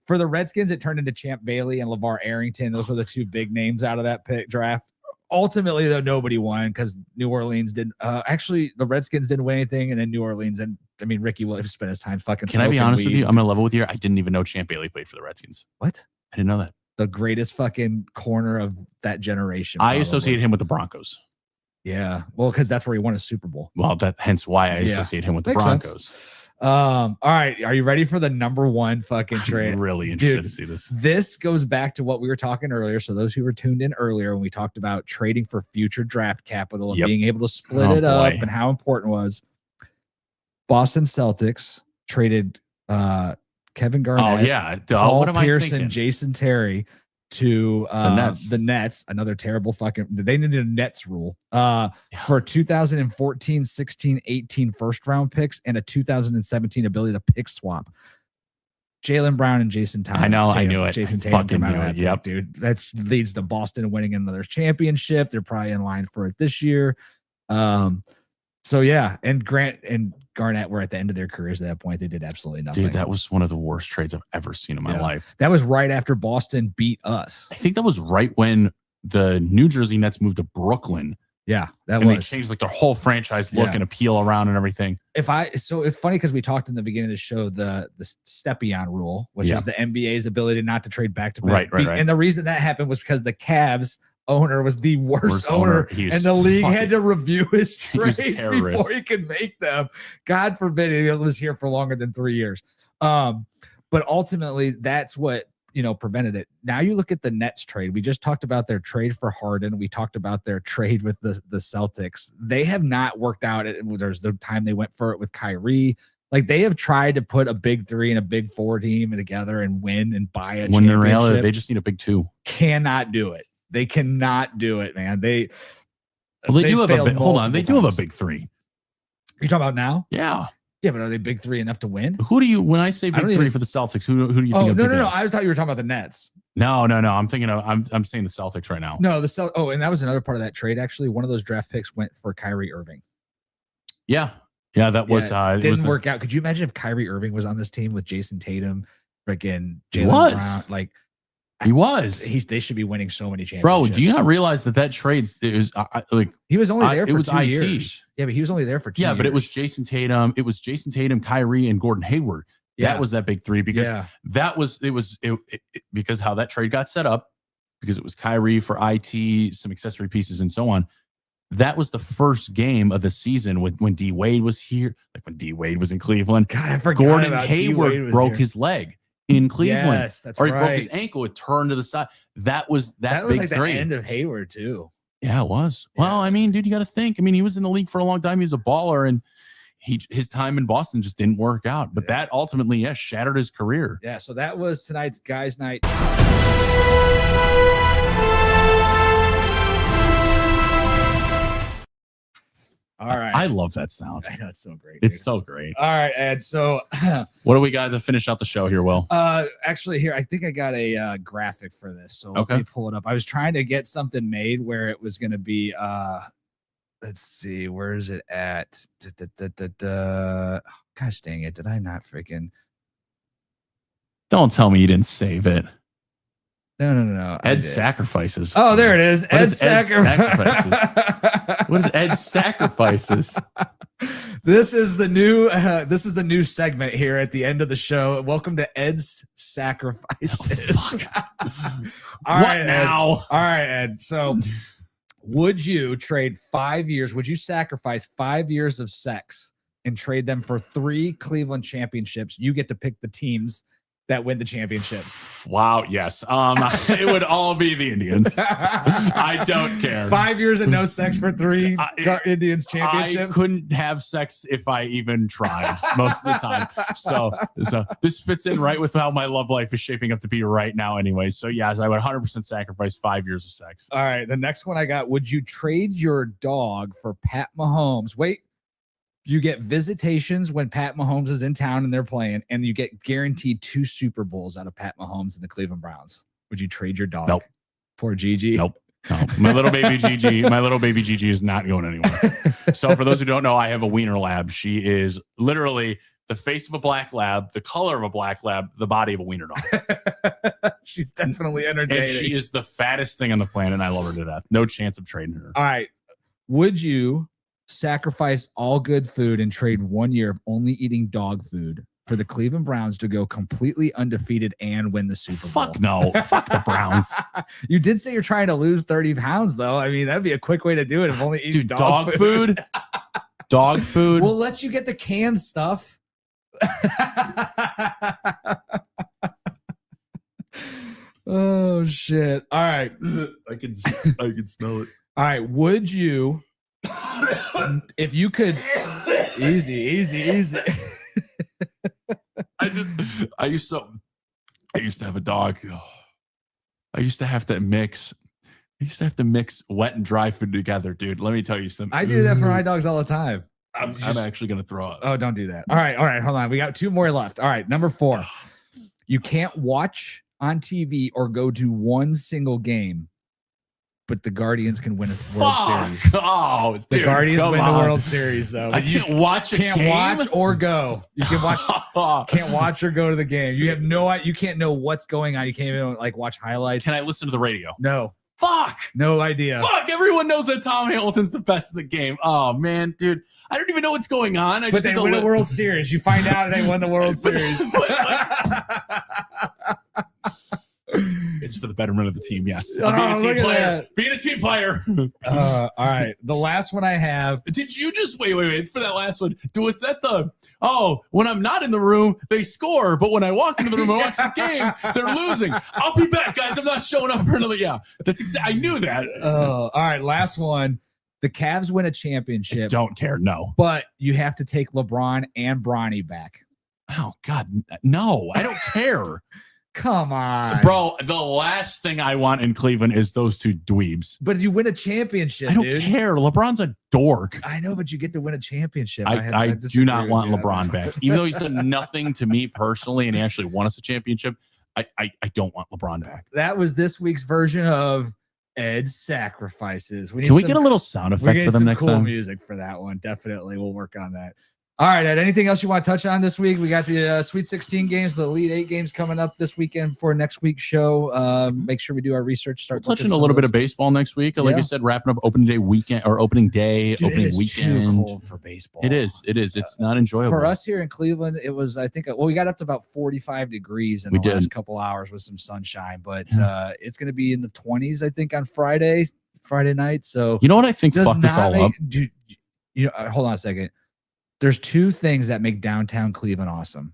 For the Redskins, it turned into Champ Bailey and LeVar Arrington. Those were the 2 big names out of that pick draft. Ultimately, though, nobody won because New Orleans didn't. Actually, the Redskins didn't win anything, and then New Orleans and Ricky Williams spent his time fucking. Can I be honest with you? I'm gonna level with you. I didn't even know Champ Bailey played for the Redskins. What? I didn't know that. The greatest fucking corner of that generation. I associate him with the Broncos. Yeah, well, because that's where he won a Super Bowl. Well, hence why I associate him with the Broncos. Sense. All right, are you ready for the number 1 fucking trade? I'm really interested to see this. This goes back to what we were talking earlier. So those who were tuned in earlier when we talked about trading for future draft capital and being able to split it up and how important it was. Boston Celtics traded Kevin Garnett, Paul Pierce, Jason Terry to the Nets. Another terrible fucking. They needed a Nets rule for 2014, 16, 18 first round picks and a 2017 ability to pick swap. Jaylen Brown and Jason Tatum. I knew it. Jason Tatum came out of that pick, dude. That leads to Boston winning another championship. They're probably in line for it this year. So yeah, and Grant and Garnett were at the end of their careers at that point. They did absolutely nothing. Dude, that was one of the worst trades I've ever seen in my life. That was right after Boston beat us. I think that was right when the New Jersey Nets moved to Brooklyn. Yeah, they changed like their whole franchise look and appeal around and everything. So it's funny because we talked in the beginning of the show the Stepien rule, which is the NBA's ability not to trade back to back. Right. And the reason that happened was because the Cavs owner was the worst owner, and the league had to review his trades before he could make them. God forbid he was here for longer than 3 years. But ultimately, that's what prevented it. Now you look at the Nets trade. We just talked about their trade for Harden. We talked about their trade with the Celtics. They have not worked out. There's the time they went for it with Kyrie. Like they have tried to put a big 3 and a big 4 team together and win and buy a championship. In reality, they just need a big 2. Cannot do it. They cannot do it, man. They do have a big, hold on. They do have a big 3. You talking about now? Yeah. Yeah, but are they big 3 enough to win? Who do you, when I say big 3 for the Celtics, who do you think? No. I thought you were talking about the Nets. No. I'm thinking of, I'm saying the Celtics right now. No, and that was another part of that trade. Actually, one of those draft picks went for Kyrie Irving. Yeah, that was, didn't work out. Could you imagine if Kyrie Irving was on this team with Jason Tatum, freaking Jaylen Brown? Like, he was. They should be winning so many championships. Bro, do you not realize that trade is he was only there for 2 IT. years. Yeah, but he was only there for 2 years. Yeah, but it was Jason Tatum. It was Jason Tatum, Kyrie, and Gordon Hayward. That was that big 3 because because how that trade got set up, because it was Kyrie for IT, some accessory pieces, and so on. That was the first game of the season when D Wade was here, like when D Wade was in Cleveland. God, I forgot Gordon about Hayward broke his leg in Cleveland. Yes, that's right. Or he broke his ankle. It turned to the side. That was big like 3. The end of Hayward too. Yeah, it was. Yeah. Well, I mean, dude, you got to think. I mean, he was in the league for a long time. He was a baller, and his time in Boston just didn't work out. But that ultimately, shattered his career. Yeah. So that was tonight's guys' night. All right. I love that sound. I know, it's so great. It's so great. All right, Ed. So what do we got to finish out the show here, Will? Actually, here, I think I got a graphic for this. So let me pull it up. I was trying to get something made where it was going to be, let's see, where is it at? Gosh dang it. Did I not freaking? Don't tell me you didn't save it. No. Ed sacrifices. Oh, there it is. Ed sacrifices. What is Ed sacrifices? This is the new segment here at the end of the show. Welcome to Ed's Sacrifices. All right, Ed. now? All right, Ed. So would you trade 5 years? Would you sacrifice 5 years of sex and trade them for 3 Cleveland championships? You get to pick the teams that win the championships. Wow. Yes. It would all be the Indians. I don't care. 5 years and no sex for 3 Indians championships. I couldn't have sex if I even tried most of the time. So this fits in right with how my love life is shaping up to be right now anyway. So yes, I would 100% sacrifice 5 years of sex. All right. The next one I got, would you trade your dog for Pat Mahomes? Wait. You get visitations when Pat Mahomes is in town and they're playing, and you get guaranteed 2 Super Bowls out of Pat Mahomes and the Cleveland Browns. Would you trade your dog? Nope. For Gigi? Nope. No. My little baby Gigi is not going anywhere. So for those who don't know, I have a wiener lab. She is literally the face of a black lab, the color of a black lab, the body of a wiener dog. She's definitely entertaining. And she is the fattest thing on the planet. And I love her to death. No chance of trading her. All right. Would you sacrifice all good food and trade 1 year of only eating dog food for the Cleveland Browns to go completely undefeated and win the Super Bowl? Fuck no. Fuck the Browns. You did say you're trying to lose 30 pounds, though. I mean, that'd be a quick way to do it if only eating dog food. Dog food. We'll let you get the canned stuff. Oh, shit. All right. I can smell it. All right. Would you, if you could, easy. I used to have a dog. I used to have to mix wet and dry food together, dude. Let me tell you something. I do that for my dogs all the time. I'm actually gonna throw up. Oh, don't do that. All right. Hold on. We got 2 more left. All right. Number 4. You can't watch on TV or go to one single game, but the Guardians can win a World Series. Oh, the dude, Guardians win on. the World Series, though. I can't watch a can't game? watch or go. You can watch. Can't watch or go to the game. You have no. You can't know what's going on. You can't even watch highlights. Can I listen to the radio? No. Fuck. No idea. Fuck. Everyone knows that Tom Hamilton's the best in the game. Oh man, dude. I don't even know what's going on. But they win the World Series. You find out they won the World Series. It's for the betterment of the team. Yes. Being a team player. All right. The last one I have. Did you just wait for that last one? Was that when I'm not in the room, they score, but when I walk into the room and watch the game, they're losing. I'll be back, guys. I'm not showing up for another. Yeah, that's exactly. I knew that. All right. Last one. The Cavs win a championship. I don't care. No. But you have to take LeBron and Bronny back. Oh, God. No, I don't care. Come on. Bro, the last thing I want in Cleveland is those 2 dweebs. But you win a championship, I don't care. LeBron's a dork. I know, but you get to win a championship. I do not want LeBron back. Even though he's done nothing to me personally and he actually won us a championship, I don't want LeBron back. That was this week's version of Ed's Sacrifices. Can we get a little sound effect for them next cool time? Music for that one. Definitely. We'll work on that. All right, Ed, anything else you want to touch on this week? We got the Sweet 16 games, the Elite 8 games coming up this weekend for next week's show. Make sure we do our research. Start touching a little bit of baseball next week. Like I said, wrapping up opening day weekend or opening day, Dude, opening it is weekend. Too cold for baseball. It is. It's not enjoyable. For us here in Cleveland, it was, I think, we got up to about 45 degrees in the last couple hours with some sunshine, but it's going to be in the 20s, I think, on Friday night. So you know what I think fucked this all up? Dude, hold on a second. There's 2 things that make downtown Cleveland awesome.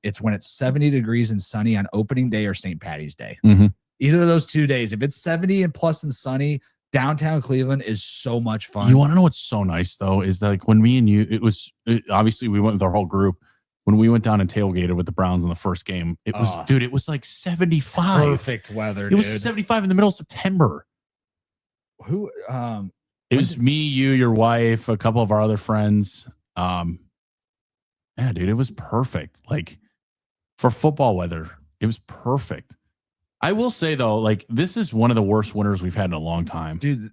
It's when it's 70 degrees and sunny on opening day or St. Patty's Day. Mm-hmm. Either of those 2 days. If it's 70 and plus and sunny, downtown Cleveland is so much fun. You want to know what's so nice, though, is like when me and you, obviously we went with our whole group. When we went down and tailgated with the Browns in the first game, it was like 75. Perfect weather, It was 75 in the middle of September. It was me, you, your wife, a couple of our other friends. Yeah, dude, it was perfect. Like for football weather, it was perfect. I will say though, like this is one of the worst winters we've had in a long time. Dude,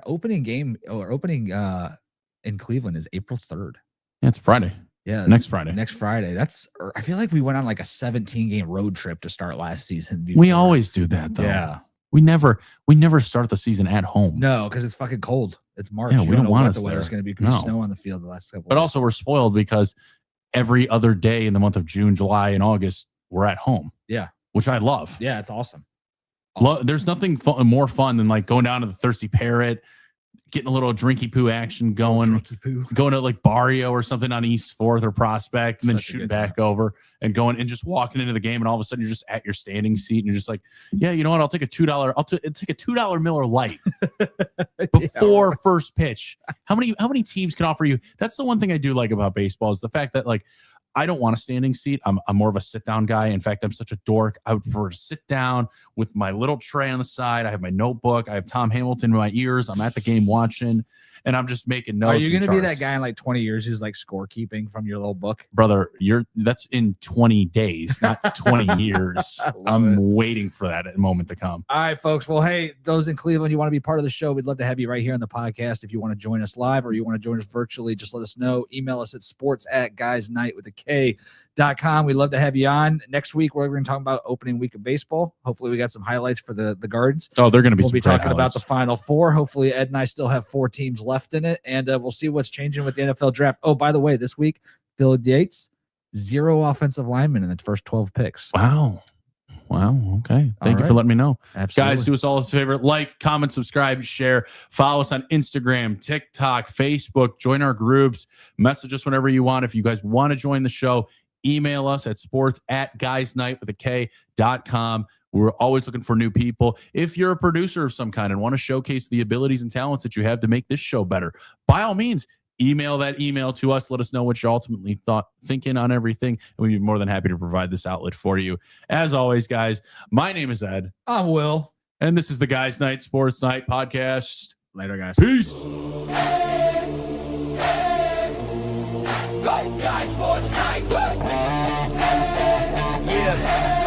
opening game in Cleveland is April 3rd. Yeah, it's Friday. Yeah, next Friday. I feel like we went on like a 17-game road trip to start last season. We always do that though. Yeah. We never start the season at home. No, because it's fucking cold. It's March. Yeah, You we don't know want what us the weather's there. going to be. Could be No. snow on the field the last couple. But also we're spoiled because every other day in the month of June, July, and August, we're at home. Yeah. Which I love. Yeah, it's awesome. There's nothing more fun than like going down to the Thirsty Parrot, getting a little drinky poo action going, going to like Barrio or something on East 4th or Prospect, and then shooting back over and going and just walking into the game, and all of a sudden you're just at your standing seat and you're just like, yeah, you know what? I'll take a $2. Take a $2 Miller Lite before first pitch. How many teams can offer you? That's the one thing I do like about baseball is the fact that like I don't want a standing seat. I'm more of a sit down guy. In fact, I'm such a dork. I would prefer to sit down with my little tray on the side. I have my notebook. I have Tom Hamilton in my ears. I'm at the game watching, and I'm just making notes. Are you going to be that guy in like 20 years who's like scorekeeping from your little book? Brother, that's in 20 days, not 20 years. I'm waiting for that moment to come. All right, folks. Well, hey, those in Cleveland, you want to be part of the show, we'd love to have you right here on the podcast. If you want to join us live or you want to join us virtually, just let us know. Email us at sports@guysnight.com. We'd love to have you on. Next week, we're going to talk about opening week of baseball. Hopefully, we got some highlights for the Guards. Oh, they're going to be We'll be talking highlights. about the Final Four. Hopefully, Ed and I still have 4 teams left in it, and we'll see what's changing with the NFL draft. Oh, by the way, this week, Bill Yates, 0 offensive linemen in the first 12 picks. Wow. Okay. Thank you for letting me know. Absolutely. Guys, do us all a favor. Like, comment, subscribe, share. Follow us on Instagram, TikTok, Facebook. Join our groups. Message us whenever you want. If you guys want to join the show, email us at sports@guysnight.com. We're always looking for new people. If you're a producer of some kind and want to showcase the abilities and talents that you have to make this show better, by all means, email that email to us. Let us know what you're ultimately thinking on everything, and we'd be more than happy to provide this outlet for you. As always, guys, my name is Ed. I'm Will. And this is the Guys Night Sports Night podcast. Later, guys. Peace. Guys Sports Night. Yeah.